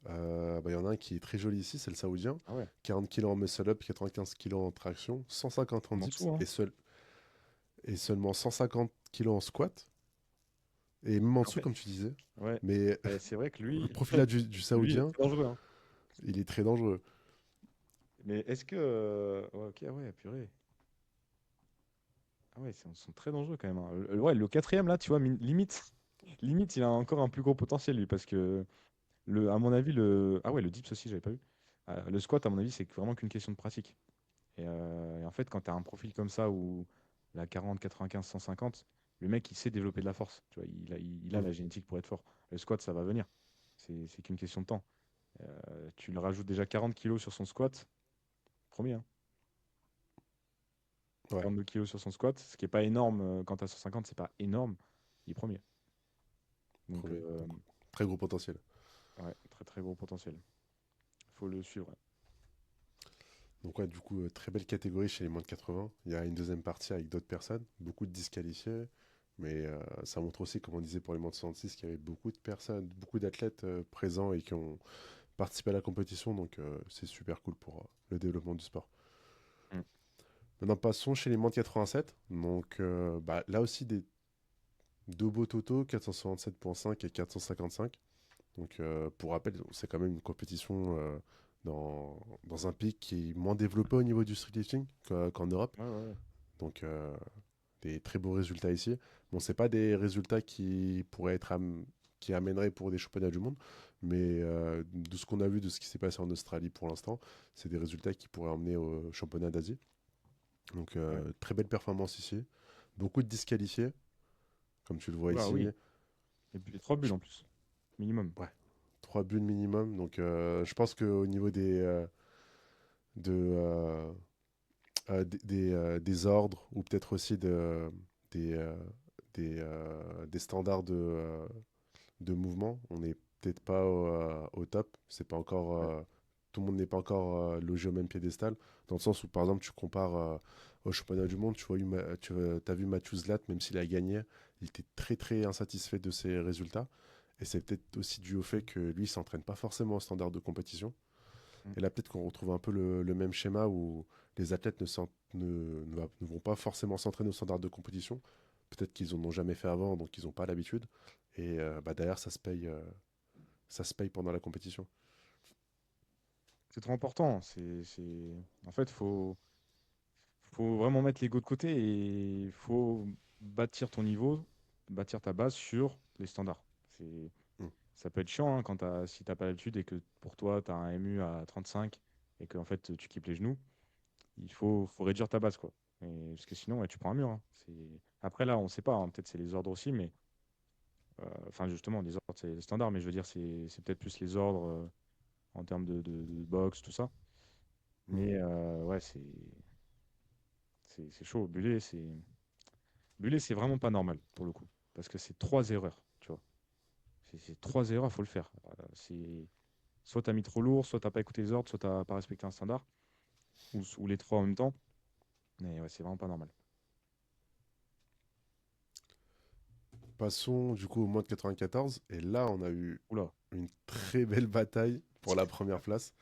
Bah, il y en a un qui est très joli ici, c'est le saoudien. Ah ouais, 40 kilos en muscle-up, 95 kilos en traction, 150 en on en dips dessous, hein. et seulement 150 kilos en squat. Et même en En dessous, fait, comme tu disais. ouais, Mais mais c'est vrai que le lui, profil là du lui, il est saoudien, très dangereux, hein. il est très dangereux. Mais est-ce que... ouais, ok, ah ouais, purée. Ah ouais, ils sont très dangereux quand même, hein. Ouais, le quatrième, là, tu vois, limite, limite, il a encore un plus gros potentiel, lui, parce que, à mon avis, ah ouais, le dips aussi, j'avais pas vu. Le squat, à mon avis, c'est vraiment qu'une question de pratique. Et en fait, quand tu as un profil comme ça, où la 40, 95, 150, le mec, il sait développer de la force. Tu vois, il a la Mhm. génétique pour être fort. Le squat, ça va venir. C'est qu'une question de temps. Tu le rajoutes déjà 40 kilos sur son squat, premier, hein. Ouais, 42 kilos sur son squat, ce qui est pas énorme quand tu as 150, c'est pas énorme. Il est premier. Donc, premier. Donc, très gros potentiel. ouais, très très gros potentiel. Faut le suivre. Ouais. Donc ouais, du coup, très belle catégorie chez les moins de 80. Il y a une deuxième partie avec d'autres personnes, beaucoup de disqualifiés, mais ça montre aussi, comme on disait pour les moins de 66, qu'il y avait beaucoup de personnes, beaucoup d'athlètes présents et qui ont participé à la compétition, donc c'est super cool pour le développement du sport. Mm. Maintenant, passons chez les moins de 87. Donc bah, là aussi, des deux beaux totaux, 467,5 et 455. Donc pour rappel, c'est quand même une compétition dans un pays qui est moins développé au niveau du streetlifting qu'en Europe. Ouais, ouais, ouais. Donc, des très beaux résultats ici. Bon, c'est pas des résultats qui pourraient qui amèneraient pour des championnats du monde, mais de ce qu'on a vu, de ce qui s'est passé en Australie pour l'instant, c'est des résultats qui pourraient emmener au championnat d'Asie. Donc, Ouais. très belle performance ici. Beaucoup de disqualifiés, comme tu le vois Oula, ici. oui. Et puis 3 bulles Je- en plus, minimum. Ouais, 3 bulles minimum. Donc, je pense qu'au niveau de, euh, des ordres ou peut-être aussi des, euh, des standards de mouvement. On n'est peut-être pas au top. C'est pas encore, Ouais. tout le monde n'est pas encore logé au même piédestal. Dans le sens où, par exemple, tu compares au championnat du monde, tu vois, tu as vu Mathieu Zlat, même s'il a gagné, il était très très insatisfait de ses résultats. Et c'est peut-être aussi dû au fait que lui, il s'entraîne pas forcément au standard de compétition. Mm. Et là, peut-être qu'on retrouve un peu le même schéma où les athlètes ne vont pas forcément s'entraîner au standard de compétition. Peut-être qu'ils en ont jamais fait avant, donc ils n'ont pas l'habitude. Et bah, derrière, ça se paye pendant la compétition. C'est trop important. En fait, faut vraiment mettre l'ego de côté et il faut bâtir ton niveau, bâtir ta base sur les standards. C'est, Mm. Ça peut être chiant hein, si tu n'as pas l'habitude et que pour toi, tu as un MU à 35 et que en fait, tu kippes les genoux. Faut réduire ta base, quoi. Parce que sinon, ouais, tu prends un mur, hein. Après, là, on ne sait pas, hein, peut-être c'est les ordres aussi, mais enfin, justement, les ordres, c'est les standards, mais je veux dire, c'est peut-être plus les ordres en termes de boxe, tout ça. Mhm. Mais ouais, c'est chaud. Buller, c'est vraiment pas normal, pour le coup. Parce que c'est 3 erreurs, tu vois. C'est 3 erreurs, faut le faire. Soit tu as mis trop lourd, soit t'as pas écouté les ordres, soit t'as pas respecté un standard, ou les trois en même temps. Mais ouais, c'est vraiment pas normal. Passons du coup au moins de 94. Et là, on a eu Oula, une très belle bataille pour la première place.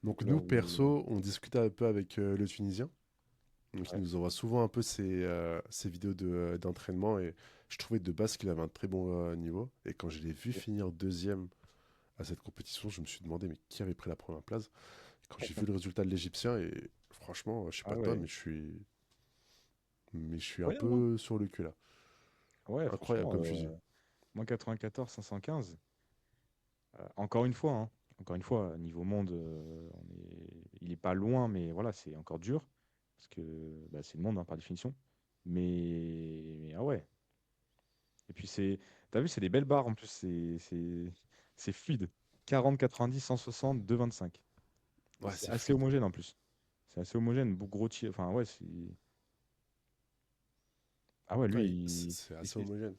Donc oula, nous, oula, oula. perso, on discutait un peu avec le Tunisien. Donc il Ouais. nous envoie souvent un peu ses vidéos d'entraînement. Et je trouvais de base qu'il avait un très bon niveau. Et quand je l'ai vu finir deuxième à cette compétition, je me suis demandé mais qui avait pris la première place. Quand j'ai vu le résultat de l'Égyptien, et franchement, je sais Ah pas toi, ouais. mais je suis un Incroyable, hein. peu sur le cul là. Ouais, Incroyable franchement, comme fusil. moins 94, 515. Encore une fois, hein, encore une fois, niveau monde, il est pas loin, mais voilà, c'est encore dur. Parce que bah, c'est le monde, hein, par définition. Ah ouais. Et puis t'as vu, c'est des belles barres en plus, c'est fluide. 40, 90, 160, 225. Ouais, C'est c'est assez fluide. homogène en plus. c'est assez homogène. Gros tir. Enfin, ouais, c'est. Ah ouais, lui, Ouais, c'est et, assez c'est- homogène.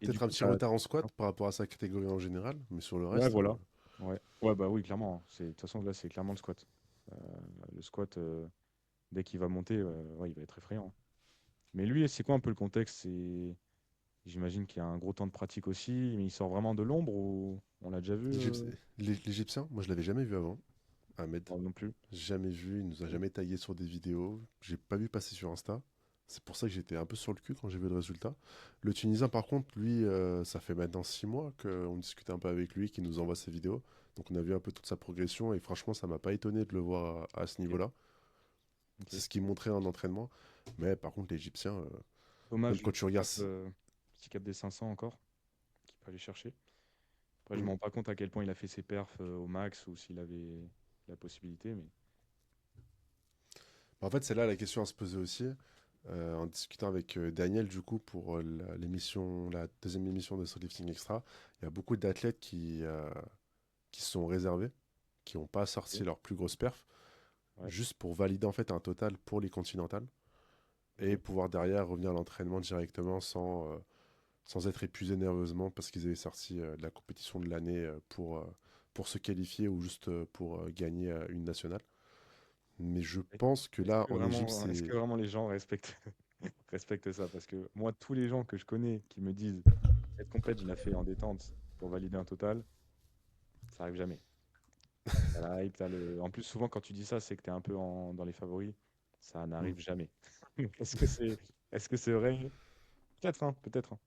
et du Peut-être un coup, petit retard en squat par rapport à sa catégorie en général, mais sur le ouais, reste, voilà. Ouais. Ouais, bah oui, clairement, hein. De toute façon, là, c'est clairement le squat. Euh, le squat, dès qu'il va monter, ouais, il va être effrayant, hein. Mais lui, c'est quoi un peu le contexte? J'imagine qu'il y a un gros temps de pratique aussi, mais il sort vraiment de l'ombre ou on l'a déjà vu l'Égyptien, moi je l'avais jamais vu avant, Ahmed. non plus. Jamais vu, il nous a Ok. jamais tagué sur des vidéos. J'ai pas vu passer sur Insta. C'est pour ça que j'étais un peu sur le cul quand j'ai vu le résultat. Le Tunisien, par contre, lui, ça fait maintenant 6 mois qu'on discutait un peu avec lui, qu'il nous envoie ses vidéos. Donc on a vu un peu toute sa progression et franchement, ça m'a pas étonné de le voir à ce Ok. niveau-là. Ok. C'est ce qu'il montrait en entraînement. Mais par contre, l'Égyptien, même Dommage, quand le tu regardes. petit cap des 500 encore, qu'il peut aller chercher. Après, je Hmm. me rends pas compte à quel point il a fait ses perfs au max ou s'il avait la possibilité, mais En fait, c'est là la question à se poser aussi. En discutant avec Daniel, du coup, pour la deuxième émission de Lifting Extra, il y a beaucoup d'athlètes qui se sont réservés, qui n'ont pas sorti ok. leur plus grosse perf, Ouais, juste pour valider en fait un total pour les continentales et ok. pouvoir derrière revenir à l'entraînement directement sans être épuisé nerveusement parce qu'ils avaient sorti de la compétition de l'année pour se qualifier ou juste pour gagner une nationale. Mais je Et pense que là, en Égypte, est-ce que c'est. vraiment les gens respectent, respectent ça? Parce que moi, tous les gens que je connais qui me disent cette compète, je la fais en détente pour valider un total, ça arrive jamais. T'as la hype, en plus, souvent, quand tu dis ça, c'est que tu es un peu dans les favoris. Ça Hmm. n'arrive jamais. Est-ce que c'est vrai? Peut-être, hein, peut-être, hein.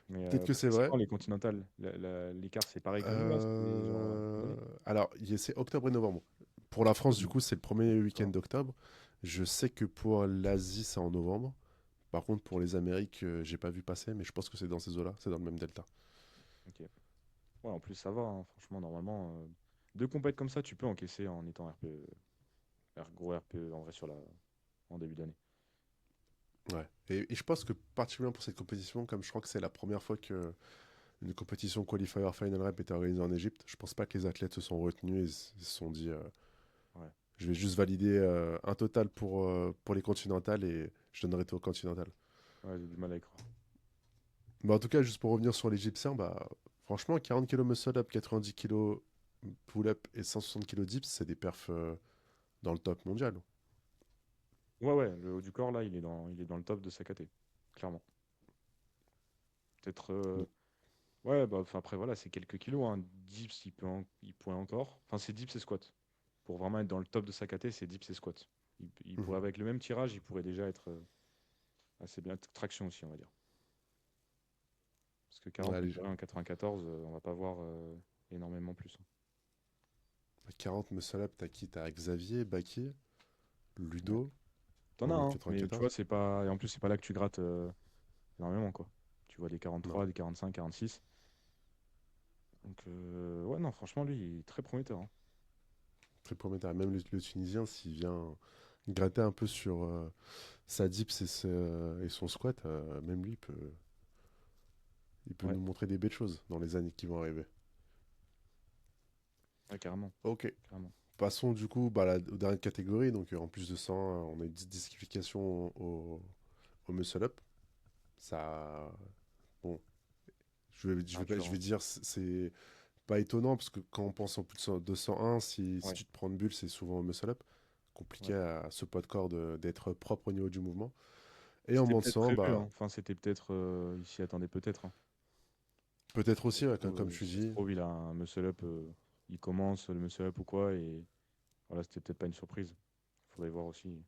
Mais Peut-être que parce c'est que c'est vrai. quand les Continentales? L'écart, c'est pareil que nous, là? C'est genre une Euh, année? Alors, c'est octobre et novembre. Pour la France, du Donc, coup, c'est le premier ça week-end va. d'octobre. Je sais que pour l'Asie, c'est en novembre. Par contre, pour les Amériques, j'ai pas vu passer, mais je pense que c'est dans ces eaux-là, c'est dans le même delta. Ok. Ouais, en plus, ça va, hein. Franchement, normalement, deux compètes comme ça, tu peux encaisser en étant RPE, gros RPE en vrai en début d'année. Ouais. Et je pense que particulièrement pour cette compétition, comme je crois que c'est la première fois que une compétition qualifier final rep était organisée en Égypte, je pense pas que les athlètes se sont retenus et se sont dit Ouais, je vais juste valider un total pour les continentales et je donnerai tout aux continentales. ouais, j'ai du mal à y croire. Mais en tout cas, juste pour revenir sur l'Égyptien, bah, franchement, 40 kg muscle up, 90 kg pull up et 160 kg dips, c'est des perfs dans le top mondial. Ouais, ouais, le haut du corps, là, il est dans le top de sa caté, clairement. Peut-être. Donc, Ouais, bah, enfin, après, voilà, c'est quelques kilos, hein. Dips, il pourrait encore. Enfin, c'est dips et squat. Pour vraiment être dans le top de sa caté, c'est dips et squat. Il mhm. pourrait, avec le même tirage, il pourrait déjà être assez bien. Traction aussi, on va dire. Parce que 40, Ouais, mine de rien, en 94, on va pas voir énormément plus, hein. 40 muscle up, t'as qui? T'as Xavier, Baki, Ouais. Ludo, T'en en as, moins de hein, mais tu vois, 94. c'est pas. Et en plus, c'est pas là que tu grattes énormément, quoi. Tu vois des Non, 43, des 45, 46. Donc, ouais, non, franchement, lui, il est très prometteur, hein. très prometteur. Même le Tunisien, s'il vient gratter un peu sur sa dips et son squat, même lui il peut Ouais, nous montrer des belles choses dans les années qui vont arriver. ouais, carrément. Ok. Carrément. Passons du coup bah, aux dernières catégories. Donc en plus de ça, on a une disqualification au muscle up. Ça, bon, Ah, tu je vais vois. dire, c'est pas étonnant parce que quand on pense en plus de 101, si Ouais, tu te prends une bulle, c'est souvent au muscle up. Compliqué ouais. à ce poids de corps d'être propre au niveau du mouvement. Et en C'était moins de peut-être 100, prévu, bah, hein. Enfin, c'était peut-être. Il s'y attendait peut-être, hein. peut-être Ça aussi, se ouais, trouve, comme tu ça se dis, trouve, il a un muscle up. Il commence le muscle up ou quoi. Et voilà, c'était peut-être pas une surprise. Faudrait voir aussi.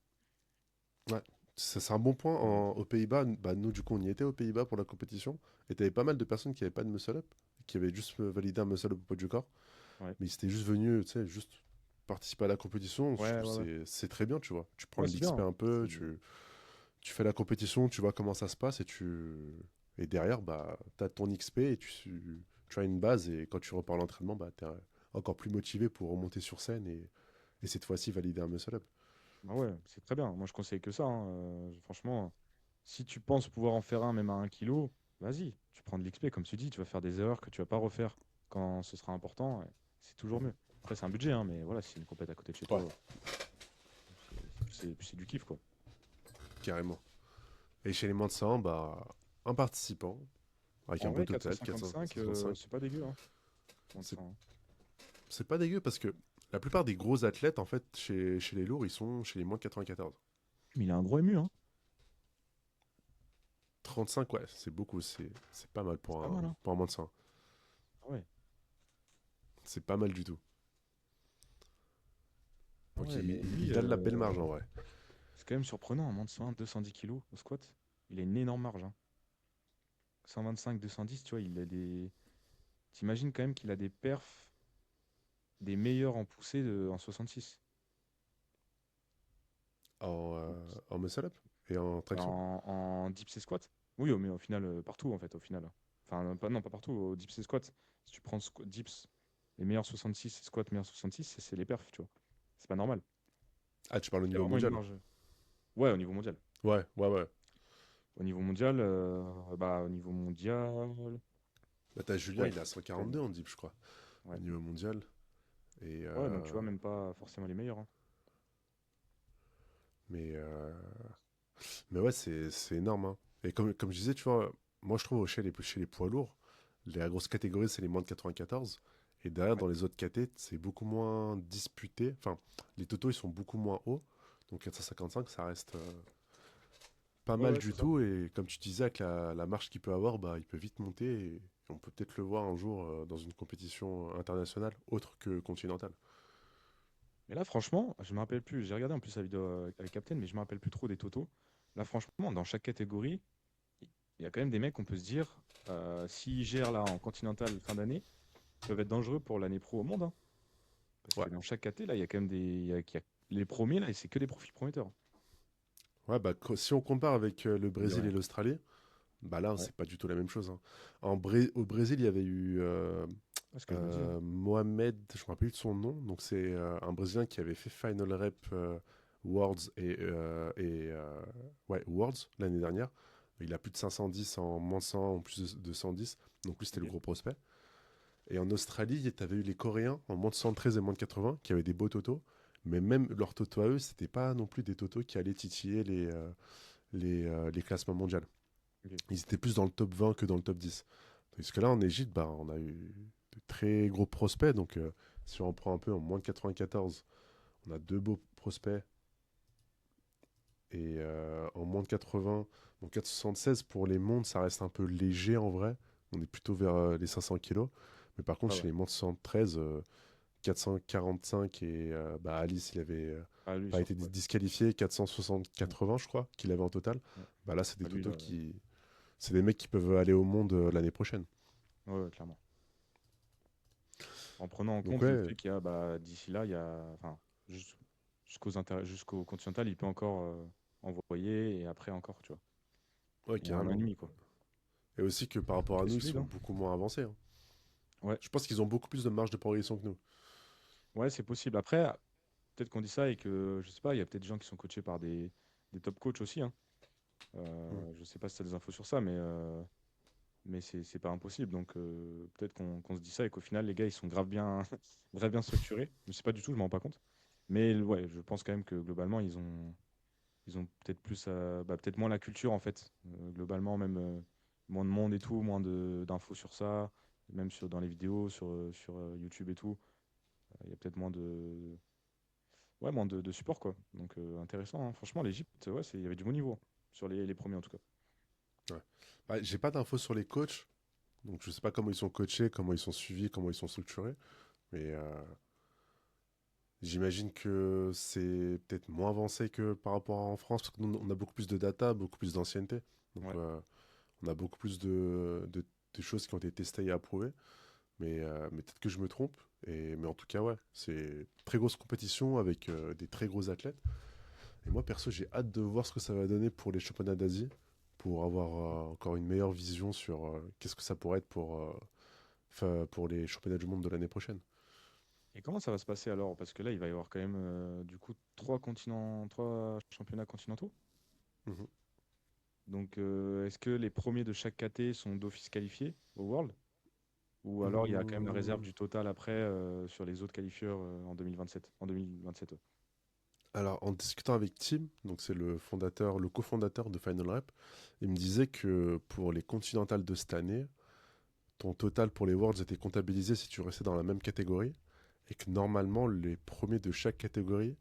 ouais, c'est un bon point. Mais, Aux Pays-Bas, bah, nous, du coup, on y était aux Pays-Bas pour la compétition. Et t'avais pas mal de personnes qui avaient pas de muscle up, qui avaient juste validé un muscle up au poids du corps. ouais. Mais ils étaient juste venus, tu sais, juste participer à la compétition. Je Ouais, trouve ouais, ouais. que c'est très bien, tu vois. Tu prends Ouais, de c'est bien, l'XP hein. un peu, tu fais la compétition, tu vois comment ça se passe et derrière, bah, tu as ton XP et tu as une base et quand tu repars à l'entraînement, bah, tu es encore plus motivé pour remonter sur scène et cette fois-ci valider un muscle up. Bah ouais, c'est très bien. Moi, je conseille que ça, hein. Franchement, si tu penses pouvoir en faire un, même à 1 kilo, vas-y. Tu prends de l'XP, comme tu dis, tu vas faire des erreurs que tu vas pas refaire quand ce sera important. Et c'est toujours mieux. Après, c'est un budget, hein, mais voilà, si c'est une compète à côté de chez Ouais. toi, c'est du kiff, quoi. carrément. Et chez les moins de 100, bah, un participant, avec un En beau vrai, total, 455, 455. c'est pas dégueu, hein. Moins de C'est 100, hein. c'est pas dégueu parce que la plupart des gros athlètes, en fait, chez les lourds, ils sont chez les moins de 94. Mais il a un gros ému, hein. 35, ouais, c'est beaucoup, c'est pas mal C'est pas mal, hein. pour un moins de 100. Ah ouais. C'est pas mal du tout. Ah Donc ouais, mais lui, il a de la belle marge en vrai. c'est quand même surprenant, en moins de 100, 210 kilos au squat. Il a une énorme marge, hein. 125, 210, tu vois, il a des. T'imagines quand même qu'il a des perfs des meilleurs en poussée en 66. En muscle-up et en traction. En dips et squat. Oui, mais au final, partout, en fait, au final. Enfin, pas, non, pas partout, au dips et squat. Si tu prends dips, les meilleurs 66 et squat meilleurs 66, c'est les perfs, tu vois. C'est pas normal. Ah, tu parles au Il y a niveau vraiment une mondial? marge. Ouais, au niveau mondial. Ouais, ouais, ouais. Au niveau mondial, bah, au niveau mondial. Bah, t'as Julien, Ouais, il est à quand même. 142 en deep, je crois, au Ouais. niveau mondial. Et, Ouais, donc tu vois, même pas forcément les meilleurs, hein. mais, euh, mais ouais, c'est énorme, hein. Et comme je disais, tu vois, moi je trouve chez les poids lourds, la grosse catégorie, c'est les moins de 94. Et derrière, Ouais. dans les autres catés, c'est beaucoup moins disputé. Enfin, les totaux, ils sont beaucoup moins hauts. Donc 455, ça reste pas Ouais, mal ouais, du c'est ça. tout. Et comme tu disais, avec la marche qu'il peut avoir, bah, il peut vite monter. Et on peut peut-être le voir un jour dans une compétition internationale, autre que continentale. Mais là, franchement, je me rappelle plus. J'ai regardé en plus la vidéo avec Captain, mais je me rappelle plus trop des totaux. Là, franchement, dans chaque catégorie, il y a quand même des mecs, on peut se dire, s'ils gèrent là en continental fin d'année, ils peuvent être dangereux pour l'année pro au monde, hein. Parce Ouais. que dans chaque caté, là, il y a quand même les premiers, là, et c'est que des profils prometteurs. Ouais, bah, si on compare avec le Mine de Brésil et rien. l'Australie, bah là, Ouais. c'est pas du tout la même chose, hein. Au Brésil, il y avait eu C'est ce que je me dis, hein. Mohamed, je me rappelle plus de son nom, donc c'est un Brésilien qui avait fait Final Rep Worlds ouais, Worlds l'année dernière. Il a plus de 510 en moins 100, en plus de 110, donc lui c'était le Ok. gros prospect. Et en Australie, tu avais eu les Coréens en moins de 113 et moins de 80 qui avaient des beaux totaux, mais même leurs totaux à eux, c'était pas non plus des totaux qui allaient titiller les classements mondiaux. Ok. Ils étaient plus dans le top 20 que dans le top 10. Parce que là, en Égypte, bah, on a eu de très gros prospects. Donc, si on prend un peu en moins de 94, on a deux beaux prospects. Et en moins de 80, donc 476 pour les mondes, ça reste un peu léger en vrai. On est plutôt vers les 500 kilos. Mais par contre, Ouais, chez ouais. les moins de 73, 445 et bah, Alice, il avait Ah, lui, pas été ouais. disqualifié, 480, je crois, qu'il avait en total. Ouais. Bah là, c'est des Ah, lui, totaux là, qui. C'est des mecs qui peuvent aller au monde l'année prochaine. ouais, ouais, clairement. En prenant en Donc compte le ouais, fait qu'il y a, bah, d'ici là, il y a, enfin, jus- jusqu'au continental, il peut encore envoyer et après encore, tu vois. ouais, Il y a un an et carrément. demi, quoi. Et aussi que par rapport Donc à c'est nous, ils solide, sont hein. beaucoup moins avancés, hein. Ouais, Je pense qu'ils ont beaucoup plus de marge de progression que nous. ouais, c'est possible. Après, peut-être qu'on dit ça et que, je sais pas, il y a peut-être des gens qui sont coachés par des top coachs aussi, hein. Mm. Je sais pas si tu as des infos sur ça, mais c'est pas impossible. Donc peut-être qu'on se dit ça et qu'au final, les gars, ils sont grave bien, grave bien structurés. Je sais pas du tout, je m'en rends pas compte. Mais ouais, je pense quand même que globalement, ils ont peut-être plus, bah, peut-être moins la culture en fait. Globalement, même moins de monde et tout, moins d'infos sur ça, même dans les vidéos, sur YouTube et tout. Il y a peut-être moins ouais, moins de support quoi. Donc intéressant, hein. Franchement, l'Égypte, ouais, il y avait du bon niveau, hein, sur les premiers en tout cas. Ouais. Bah, j'ai pas d'infos sur les coachs, donc je sais pas comment ils sont coachés, comment ils sont suivis, comment ils sont structurés. Mais j'imagine que c'est peut-être moins avancé que par rapport à en France, parce que nous, on a beaucoup plus de data, beaucoup plus d'ancienneté. Donc Ouais. on a beaucoup plus de choses qui ont été testées et approuvées. Mais peut-être que je me trompe. Mais en tout cas, ouais, c'est très grosse compétition avec des très gros athlètes. Et moi, perso, j'ai hâte de voir ce que ça va donner pour les championnats d'Asie, pour avoir encore une meilleure vision sur qu'est-ce que ça pourrait être pour les championnats du monde de l'année prochaine. Et comment ça va se passer alors? Parce que là, il va y avoir quand même du coup trois championnats continentaux. Mhm. Donc, est-ce que les premiers de chaque KT sont d'office qualifiés au World? Ou alors il y a quand même la réserve Hmm. du total après sur les autres qualifieurs en 2027, ouais. Alors, en discutant avec Tim, donc c'est le fondateur, le cofondateur de Final Rep, il me disait que pour les Continentales de cette année, ton total pour les Worlds était comptabilisé si tu restais dans la même catégorie et que normalement les premiers de chaque catégorie,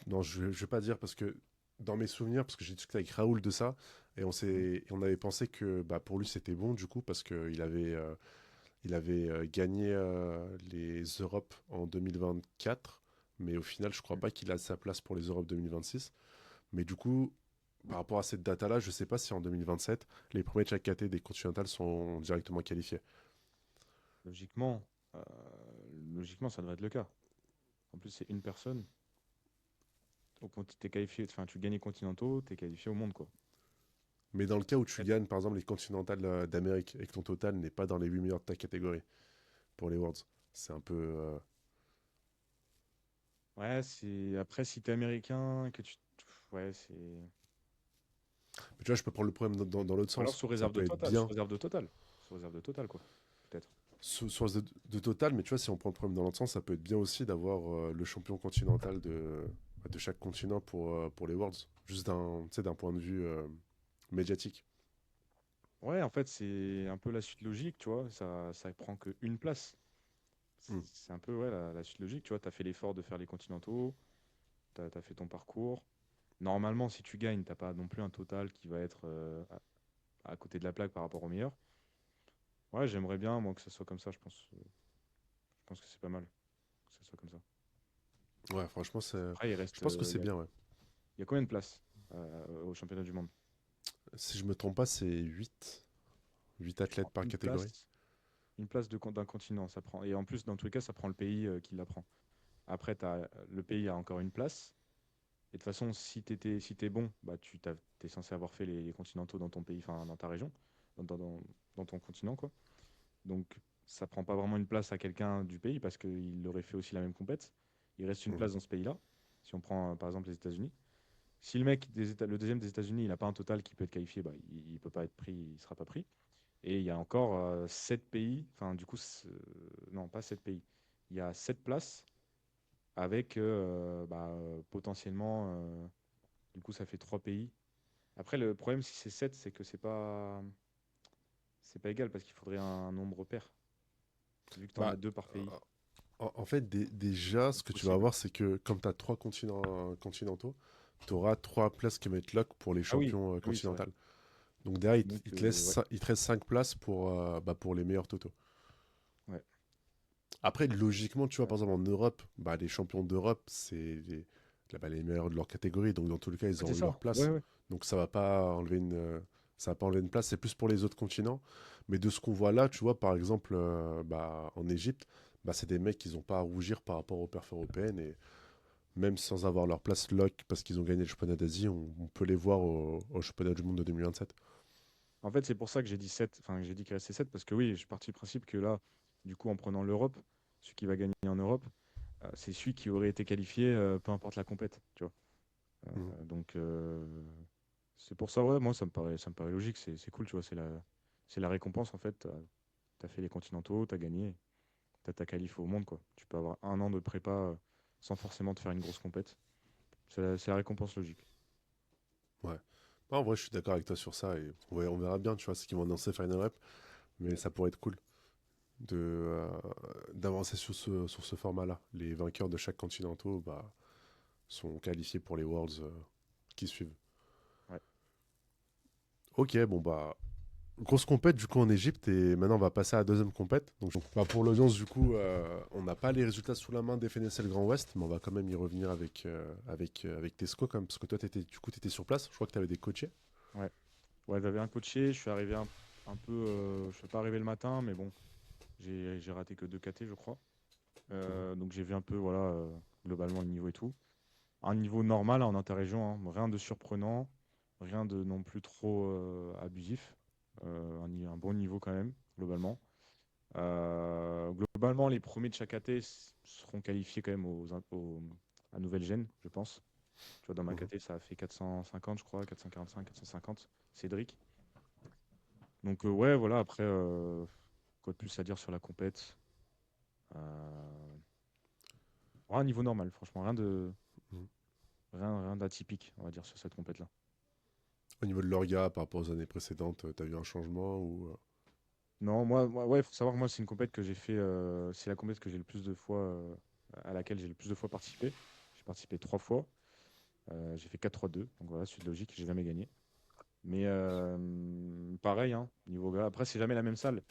non, je vais pas dire parce que dans mes souvenirs, parce que j'ai discuté avec Raoul de ça et Mm. on avait pensé que bah, pour lui c'était bon du coup parce il avait gagné les Europes en 2024, mais au final je crois Mm. pas qu'il a sa place pour les Europes 2026. Mais du coup, par rapport à cette data-là, je sais pas si en 2027, les premiers de chaque caté des Continentales sont directement qualifiés. Logiquement, euh, logiquement, ça devrait être le cas. En plus, c'est une personne. T'es qualifié, enfin, tu gagnes les continentaux, t'es qualifié au monde, quoi. Mais dans le cas où tu Après, gagnes, par exemple, les Continentales d'Amérique et que ton total n'est pas dans les 8 meilleurs de ta catégorie pour les Worlds, c'est un peu. ouais, c'est après si t'es américain, que tu, ouais, c'est. Mais tu vois, je peux prendre le problème dans l'autre Ou alors sens. Ça peut être sous bien réserve de total, sous réserve de total, quoi. Peut-être. source de total, mais tu vois, si on prend le problème dans l'autre sens, ça peut être bien aussi d'avoir le champion continental de chaque continent pour les Worlds. Juste d'un, tu sais, d'un point de vue médiatique. Ouais, en fait, c'est un peu la suite logique, tu vois. Ça prend que une place. Hmm. C'est un peu ouais, la suite logique, tu vois. T'as fait l'effort de faire les continentaux, t'as fait ton parcours. Normalement, si tu gagnes, t'as pas non plus un total qui va être à côté de la plaque par rapport au meilleur. Ouais, j'aimerais bien, moi, que ça soit comme ça, je pense. Je pense que c'est pas mal que ça soit comme ça. Ouais, franchement, Après, je pense que c'est bien, ouais. il y a combien de places au championnat du monde? Si je me trompe pas, c'est 8 Je athlètes crois par catégorie. une place d'un continent, ça prend. Et en plus, dans tous les cas, ça prend le pays qui la prend. Après, le pays a encore une place. Et de toute façon, si t'es bon, bah, t'es censé avoir fait les continentaux dans ton pays, enfin, dans ta région, dans, dans- dans- dans ton continent, quoi. Donc, ça prend pas vraiment une place à quelqu'un du pays parce qu'il aurait fait aussi la même compète. Il reste une Mhm. place dans ce pays-là. Si on prend, par exemple, les États-Unis. Si le mec le deuxième des États-Unis, il n'a pas un total qui peut être qualifié, bah, il peut pas être pris, il sera pas pris. Et il y a encore 7 pays, enfin du coup, non pas 7 pays, il y a 7 places avec potentiellement, du coup ça fait 3 pays. Après le problème si c'est 7, c'est que c'est pas égal parce qu'il faudrait un nombre pair, vu que tu en as Bah, 2 par pays. en fait, déjà, ce C'est que tu vas possible. avoir, c'est que comme tu as 3 continentaux, tu auras 3 places qui vont être lock pour les Ah oui, champions oui c'est vrai. continentales. Donc derrière, Donc ouais, il te reste 5 places pour les meilleurs totaux. ouais. Après, logiquement, tu vois, Ouais. par exemple, en Europe, bah, les champions d'Europe, les meilleurs de leur catégorie. Donc, dans tous les cas, ils Ouais, c'est auront eu ça. leur Ouais, place. ouais. Donc, ça va pas enlever une place. C'est plus pour les autres continents. Mais de ce qu'on voit là, tu vois, par exemple, bah, en Égypte, bah, c'est des mecs qui n'ont pas à rougir par rapport aux perfs européennes. Et même sans avoir leur place lock parce qu'ils ont gagné le championnat d'Asie, on peut les voir au championnat du monde de 2027. En fait, c'est pour ça que j'ai dit 7, enfin que j'ai dit qu'il restait 7 parce que oui, je suis parti du principe que là, du coup, en prenant l'Europe, celui qui va gagner en Europe, c'est celui qui aurait été qualifié, peu importe la compète, tu vois. Mhm. Donc, c'est pour ça, ouais, moi, ça me paraît logique, c'est cool, tu vois, c'est la récompense, en fait. T'as fait les continentaux, t'as gagné, t'as ta qualif au monde, quoi. Tu peux avoir un an de prépa sans forcément te faire une grosse compète. C'est la récompense logique. Ouais. En vrai, je suis d'accord avec toi sur ça. Et on verra bien, tu vois, ce qu'ils vont annoncer Final Rep. Mais Ouais. ça pourrait être cool d'avancer sur ce format-là. Les vainqueurs de chaque continentaux bah, sont qualifiés pour les Worlds qui suivent. Ouais. Ok, bon bah grosse compète du coup en Égypte et maintenant on va passer à la deuxième compète. Donc bah, pour l'audience du coup on n'a pas les résultats sous la main d'FNSL Grand Ouest mais on va quand même y revenir avec Tesco quand même parce que toi t'étais sur place. Je crois que tu avais des coachés. Ouais. Ouais, j'avais un coaché, je suis arrivé un peu, je suis pas arrivé le matin, mais bon, j'ai raté que 2 KT, je crois. Mhm. Donc j'ai vu un peu, voilà, globalement le niveau et tout. Un niveau normal en interrégion, hein, rien de surprenant, rien de non plus trop abusif. Un bon niveau quand même, globalement. Globalement, les premiers de chaque AT seront qualifiés quand même à Nouvelle-Gène, je pense. Tu vois, dans ma Mhm. KT, ça a fait 450, je crois, 445, 450. Cédric. Donc ouais, voilà, après, quoi de plus à dire sur la compète? Euh, un niveau normal, franchement, Mhm. rien d'atypique, on va dire, sur cette compète-là. Au niveau de l'orga, par rapport aux années précédentes, t'as vu un changement ou... Non, ouais, faut savoir, moi, c'est une compète que j'ai fait, c'est la compète que j'ai le plus de fois, à laquelle j'ai le plus de fois participé. J'ai participé 3 fois. J'ai fait 4-3-2, donc voilà, suite logique, j'ai jamais gagné. Mais pareil, hein, niveau gars. Après, c'est jamais la même salle.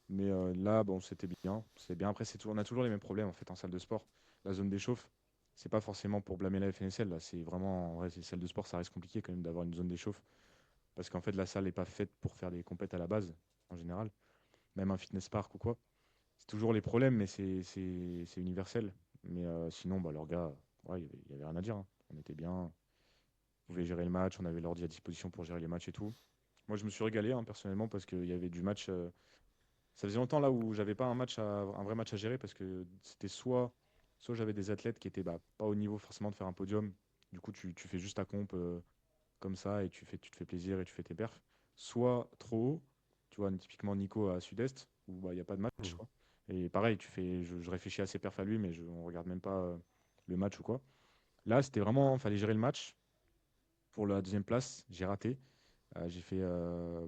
Mais là, bon, c'était bien. C'est bien. Après, on a toujours les mêmes problèmes en fait en salle de sport. La zone d'échauffe, c'est pas forcément pour blâmer la FNSL. Là, c'est vraiment, en vrai, c'est salle de sport, ça reste compliqué quand même d'avoir une zone d'échauffe parce qu'en fait, la salle n'est pas faite pour faire des compètes à la base en général. Même un fitness park ou quoi. C'est toujours les problèmes, mais c'est universel. Mais sinon, bah, leurs gars, ouais, il y avait rien à dire, hein. On était bien. On pouvait gérer le match. On avait l'ordi à disposition pour gérer les matchs et tout. Moi, je me suis régalé hein, personnellement parce qu'il y avait du match. Ça faisait longtemps là où j'avais pas un vrai match à gérer parce que c'était soit j'avais des athlètes qui étaient bah, pas au niveau forcément de faire un podium. Du coup, tu fais juste ta comp comme ça et tu te fais plaisir et tu fais tes perfs. Soit trop haut, tu vois, typiquement Nico à Sud-Est où bah, il n'y a pas de match, Mhm. quoi. Et pareil, je réfléchis à ses perfs à lui, mais on regarde même pas le match ou quoi. Là, c'était vraiment, fallait gérer le match. Pour la deuxième place, j'ai raté. J'ai fait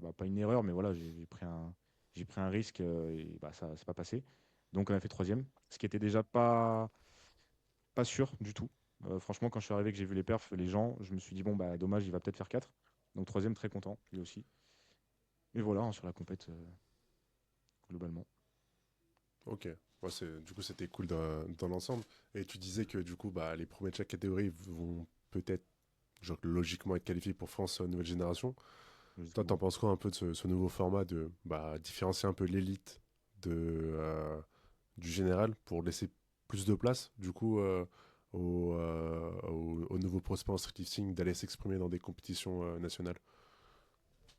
bah, pas une erreur, mais voilà, j'ai pris un risque et bah, ça s'est pas passé. Donc on a fait troisième, ce qui était déjà pas sûr du tout. Franchement, quand je suis arrivé, que j'ai vu les perfs, les gens, je me suis dit bon bah dommage, il va peut-être faire 4. Donc troisième, très content, lui aussi. Et voilà, hein, sur la compète globalement. Ok. Ouais, du coup, c'était cool dans l'ensemble. Et tu disais que du coup, bah, les premiers de chaque catégorie vont peut-être, genre, logiquement être qualifiés pour France nouvelle génération. Toi, t'en Logiquement. penses quoi un peu de ce nouveau format de bah, différencier un peu l'élite du général pour laisser plus de place, du coup, aux nouveaux prospects en streetlifting d'aller s'exprimer dans des compétitions nationales?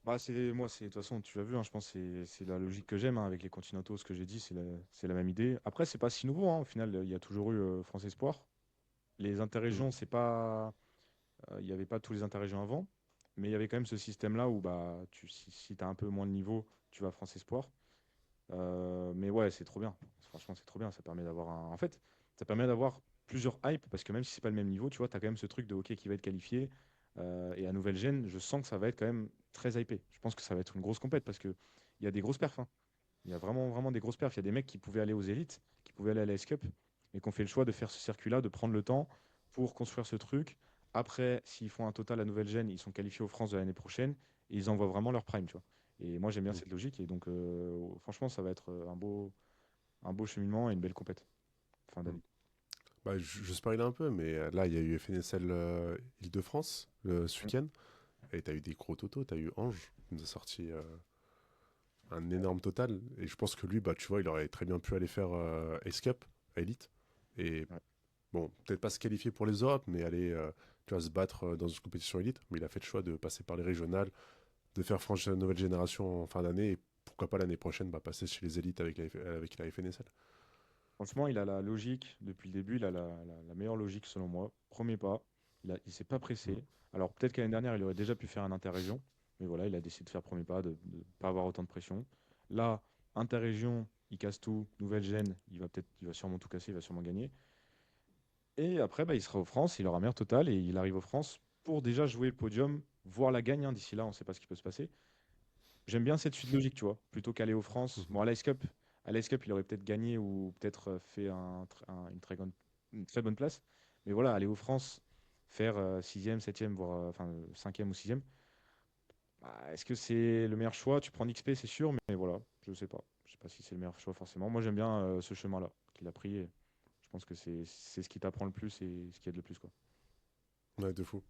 Bah, de toute façon, tu l'as vu, hein, je pense que c'est la logique que j'aime hein, avec les continentaux, ce que j'ai dit, c'est la même idée. Après, c'est pas si nouveau, hein, au final, il y a toujours eu France Espoir. Les Mm. interrégions, c'est pas. Il n'y avait pas tous les interrégions avant, mais il y avait quand même ce système-là où bah, si tu as un peu moins de niveau, tu vas à France Espoir. Mais ouais, c'est trop bien. Franchement, c'est trop bien. Ça permet d'avoir un... En fait, ça permet d'avoir plusieurs hypes parce que même si c'est pas le même niveau, tu vois, tu as quand même ce truc de OK qui va être qualifié. Et à Nouvelle Gênes, je sens que ça va être quand même très hypé. Je pense que ça va être une grosse compète parce qu'il y a des grosses perfs, hein. Il y a vraiment, vraiment des grosses perfs. Il y a des mecs qui pouvaient aller aux élites, qui pouvaient aller à la S-Cup, mais qui ont fait le choix de faire ce circuit-là, de prendre le temps pour construire ce truc. Après, s'ils font un total à Nouvelle-Gênes, ils sont qualifiés aux France de l'année prochaine et ils envoient vraiment leur prime, tu vois. Et moi, j'aime bien Mm. cette logique. Et donc, franchement, ça va être un beau cheminement et une belle compète fin Mm. d'année. Bah, je spoil un peu, mais là, il y a eu FNSL Île-de-France ce Mm. week-end, et tu as eu des gros totaux. Tu as eu Ange, qui nous a sorti un énorme total, et je pense que lui, bah, tu vois, il aurait très bien pu aller faire Ace-Cup à Elite, et Ouais. bon, peut-être pas se qualifier pour les Europes, mais aller tu vois, se battre dans une compétition élite. Mais il a fait le choix de passer par les régionales, de faire franchir la nouvelle génération en fin d'année, et pourquoi pas l'année prochaine bah, passer chez les élites avec la FNSL. Franchement, il a la logique depuis le début. Il a la meilleure logique, selon moi. Premier pas, il s'est pas Mm. pressé. Alors, peut-être qu'année dernière, il aurait déjà pu faire un interrégion. Mais voilà, il a décidé de faire premier pas, de ne pas avoir autant de pression. Là, interrégion, il casse tout. Nouvelle gêne, il va sûrement tout casser, il va sûrement gagner. Et après, bah, il sera aux France, il aura meilleur total et il arrive aux France pour déjà jouer le podium, voire la gagne, hein. D'ici là, on ne sait pas ce qui peut se passer. J'aime bien cette suite logique, tu vois, plutôt qu'aller aux France. Mhm. Bon, à l'Ice Cup, il aurait peut-être gagné ou peut-être fait une très bonne place. Mais voilà, aller aux France, faire sixième, septième, voire enfin, cinquième ou sixième, bah, est-ce que c'est le meilleur choix? Tu prends XP, c'est sûr, mais voilà, je sais pas. Je sais pas si c'est le meilleur choix forcément. Moi, j'aime bien ce chemin-là qu'il a pris. Et je pense que c'est ce qui t'apprend le plus et ce qui aide le plus, quoi. Ouais, de fou.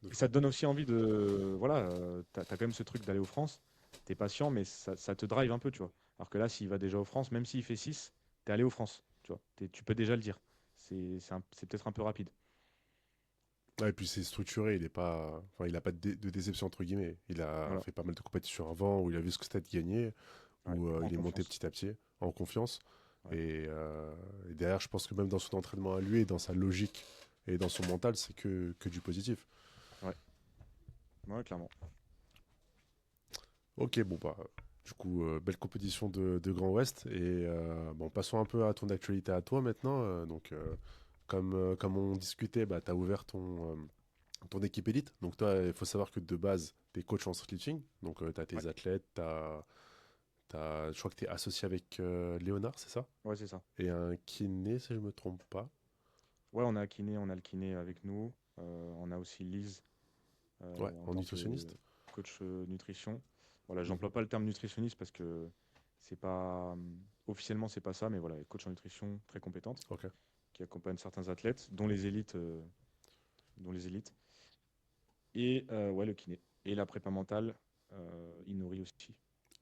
De Et ça fou. te donne aussi envie de. Voilà, t'as quand même ce truc d'aller aux France. T'es patient, mais ça te drive un peu, tu vois. Alors que là, s'il va déjà aux France, même s'il fait 6, t'es allé aux France, tu vois. Tu peux déjà le dire. C'est peut-être un peu rapide. Ouais, et puis c'est structuré, il est pas, enfin, il a pas de déception entre guillemets. Il a Voilà. fait pas mal de compétitions avant où il a vu ce que c'était de gagner, Ouais, où prends il est monté confiance. petit à petit en confiance. Ouais. Et derrière, je pense que même dans son entraînement à lui et dans sa logique et dans son mental, c'est que du positif. Ouais. Ouais, clairement. Ok, bon bah, du coup, belle compétition de Grand Ouest. Et bon, passons un peu à ton actualité à toi maintenant. Donc, Comme on discutait, bah, tu as ouvert ton équipe élite. Donc toi, il faut savoir que de base, tu es coach en streetlighting. Donc tu as Ouais, tes athlètes, je crois que tu es associé avec Léonard, c'est ça? ouais, c'est ça. Et un kiné, si je me trompe pas. Ouais, on a le kiné avec nous. On a aussi Lise Ouais, en en tant que nutritionniste. coach nutrition. Voilà, Mhm. j'emploie pas le terme nutritionniste parce que c'est pas officiellement c'est pas ça, mais voilà, coach en nutrition très compétente Ok, qui accompagne certains athlètes, dont les élites. Et ouais, le kiné. Et la prépa mentale, il nourrit aussi.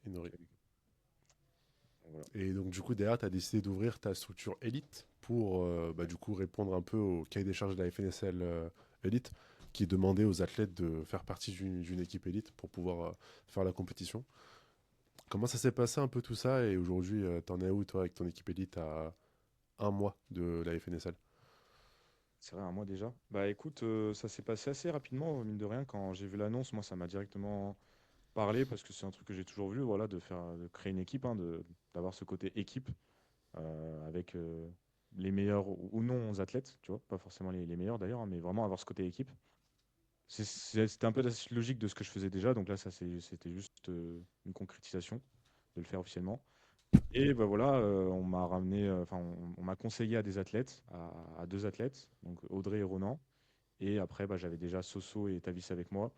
Inori. Donc, voilà. Et donc, du coup, derrière, tu as décidé d'ouvrir ta structure élite pour, bah, Ouais. du coup, répondre un peu au cahier des charges de la FNSL élite, qui demandait aux athlètes de faire partie d'une équipe élite pour pouvoir faire la compétition. Comment ça s'est passé un peu tout ça? Et aujourd'hui, t'en es où, toi, avec ton équipe élite à un mois de la FNSL? C'est vrai, un mois déjà. Bah écoute, ça s'est passé assez rapidement, mine de rien. Quand j'ai vu l'annonce, moi, ça m'a directement parlé parce que c'est un truc que j'ai toujours voulu, voilà, de créer une équipe, hein, d'avoir ce côté équipe avec les meilleurs ou non athlètes, tu vois, pas forcément les meilleurs d'ailleurs, hein, mais vraiment avoir ce côté équipe. C'était un peu la logique de ce que je faisais déjà, donc là, c'était juste une concrétisation de le faire officiellement. Et bah voilà, on m'a ramené, enfin, on m'a conseillé à des athlètes, à deux athlètes, donc Audrey et Ronan. Et après, bah, j'avais déjà Soso et Tavis avec moi.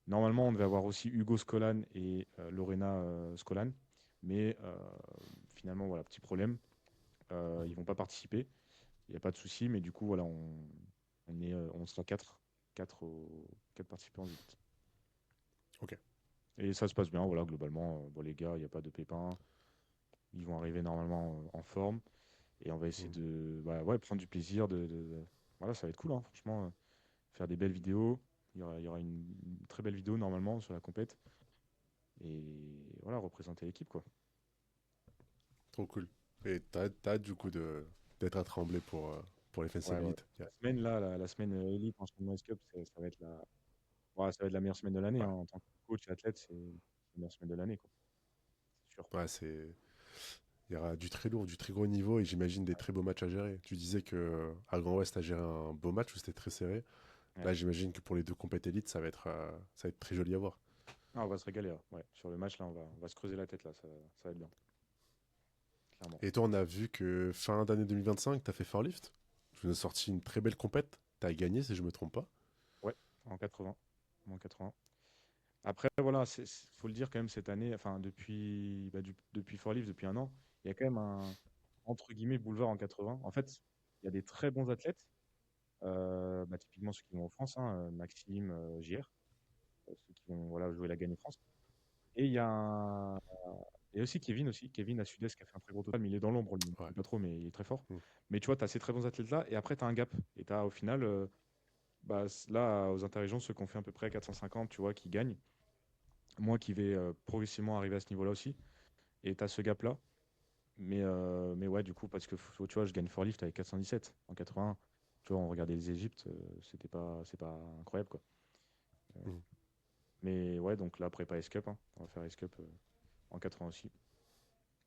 Normalement, on devait avoir aussi Hugo Scolan et Lorena Scolan. Mais finalement, voilà, petit problème. Ils vont pas participer. Il n'y a pas de souci. Mais du coup, voilà, on sera quatre participants en élite. Ok. Et ça se passe bien, voilà, globalement. Bon, les gars, il n'y a pas de pépins. Ils vont arriver normalement en forme. Et on va essayer Mhm. de bah, ouais, prendre du plaisir. Voilà, ça va être cool, hein, franchement. Faire des belles vidéos. Il y aura une très belle vidéo normalement sur la compète. Et voilà, représenter l'équipe, quoi. Trop cool. Et t'as hâte, du coup, d'être à Tremblay pour les Ouais, FNSL ouais. élite. La semaine, là, la semaine élite en championnat S Cup, ça va être ouais, ça va être la meilleure semaine de l'année, Ouais. hein. En tant que coach et athlète, c'est la meilleure semaine de l'année, quoi. C'est sûr. Ouais, il y aura du très lourd, du très gros niveau et j'imagine des très beaux matchs à gérer. Tu disais que à Grand Ouest, tu as géré un beau match où c'était très serré. Ouais. Là, j'imagine que pour les deux compétitions élites, ça va être très joli à voir. Ah, on va se régaler, là. Ouais. Sur le match, là, on va se creuser la tête, là. Ça va être bien, clairement. Et toi, on a vu que fin d'année 2025, tu as fait Farlift. Tu nous as sorti une très belle compète. Tu as gagné, si je me trompe pas. Ouais, en 80. En 80. Après, voilà, faut le dire quand même, cette année, enfin, depuis Four Leaves, depuis un an, il y a quand même un, entre guillemets, boulevard en 80. En fait, il y a des très bons athlètes, bah, typiquement ceux qui vont en France, hein, Maxime, JR, ceux qui vont voilà, jouer la Gagne France. Et il y a aussi Kevin à Sud-Est qui a fait un très gros total, mais il est dans l'ombre, lui. Ouais. Pas trop, mais il est très fort. Mm. Mais tu vois, tu as ces très bons athlètes-là, et après, tu as un gap. Et tu as au final, bah, là, aux interrégions, ceux qui ont fait à peu près 450, tu vois, qui gagnent. Moi qui vais progressivement arriver à ce niveau-là aussi. Et tu as ce gap-là. Mais ouais, du coup, parce que tu vois, je gagne Lift avec 417 en 81. Tu vois, on regardait les Égyptes, c'est pas incroyable, quoi. Euh, Mm. mais ouais, donc là, prépa S-Cup, hein. On va faire S-Cup en 80 aussi.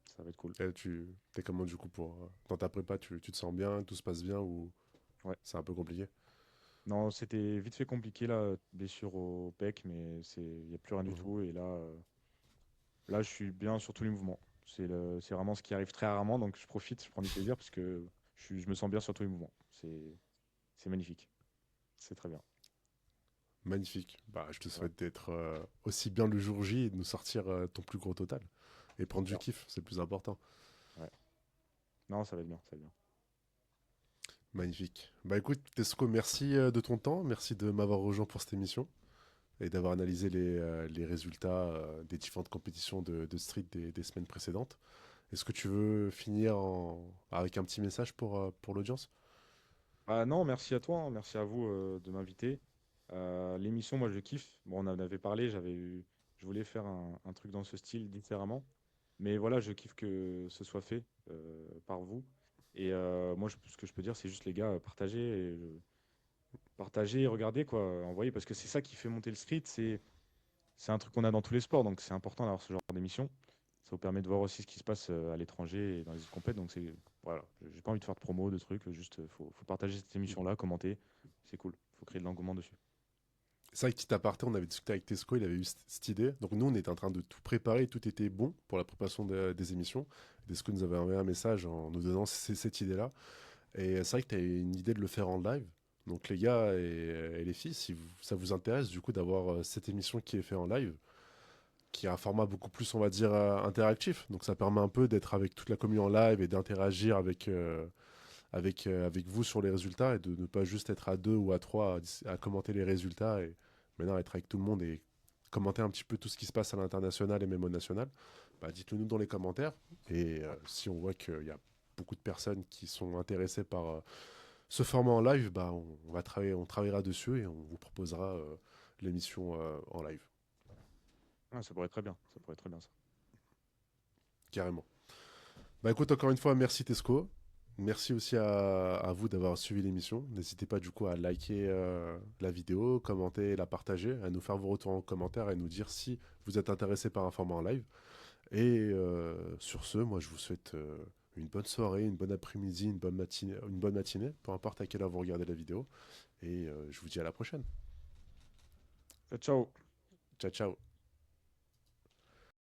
Ça va être cool. Et tu t'es comment du coup dans ta prépa, tu te sens bien, tout se passe bien ou Ouais. c'est un peu compliqué? Non, c'était vite fait compliqué, là, blessure au pec, mais il n'y a plus rien du Mhm. tout. Et là, je suis bien sur tous les mouvements. C'est vraiment ce qui arrive très rarement, donc je profite, je prends du plaisir parce que je me sens bien sur tous les mouvements. C'est magnifique. C'est très bien. Magnifique. Bah, je te Ouais, souhaite d'être aussi bien le jour J et de nous sortir ton plus gros total. Et prendre du j'espère. kiff, c'est le plus important. Ouais. Non, ça va être bien, ça va être bien. Magnifique. Bah écoute, Tesco, merci de ton temps, merci de m'avoir rejoint pour cette émission et d'avoir analysé les résultats des différentes compétitions de street des semaines précédentes. Est-ce que tu veux finir avec un petit message pour l'audience? Ah non, merci à toi, hein, merci à vous de m'inviter. L'émission, moi, je kiffe. Bon, on en avait parlé, je voulais faire un truc dans ce style différemment. Mais voilà, je kiffe que ce soit fait par vous. Et moi, ce que je peux dire, c'est juste les gars, partagez, regardez quoi, envoyez, parce que c'est ça qui fait monter le street. C'est un truc qu'on a dans tous les sports, donc c'est important d'avoir ce genre d'émission. Ça vous permet de voir aussi ce qui se passe à l'étranger et dans les autres compètes, donc Voilà, j'ai pas envie de faire de promo, de trucs, juste faut partager cette émission-là, commenter, c'est cool. Faut créer de l'engouement dessus. C'est vrai que petit aparté, on avait discuté avec Tesco, il avait eu cette idée. Donc nous, on était en train de tout préparer, tout était bon pour la préparation des émissions. Tesco nous avait envoyé un message en nous donnant cette idée-là. Et c'est vrai que tu as une idée de le faire en live. Donc les gars et les filles, si ça vous intéresse du coup d'avoir cette émission qui est faite en live, qui a un format beaucoup plus, on va dire, interactif. Donc ça permet un peu d'être avec toute la commune en live et d'interagir avec vous sur les résultats et de ne pas juste être à deux ou à trois à commenter les résultats et maintenant être avec tout le monde et commenter un petit peu tout ce qui se passe à l'international et même au national. Bah, dites-le nous dans les commentaires et si on voit qu'il y a beaucoup de personnes qui sont intéressées par ce format en live, bah, on travaillera dessus et on vous proposera l'émission en live, Ah, ça pourrait être très bien, ça pourrait être très bien ça. carrément. Bah écoute, encore une fois, merci Tesco. Merci aussi à vous d'avoir suivi l'émission. N'hésitez pas du coup à liker la vidéo, commenter, la partager, à nous faire vos retours en commentaire et nous dire si vous êtes intéressé par un format en live. Et sur ce, moi je vous souhaite une bonne soirée, une bonne après-midi, une bonne matinée, peu importe à quelle heure vous regardez la vidéo. Et je vous dis à la prochaine. Ciao. Ciao, ciao.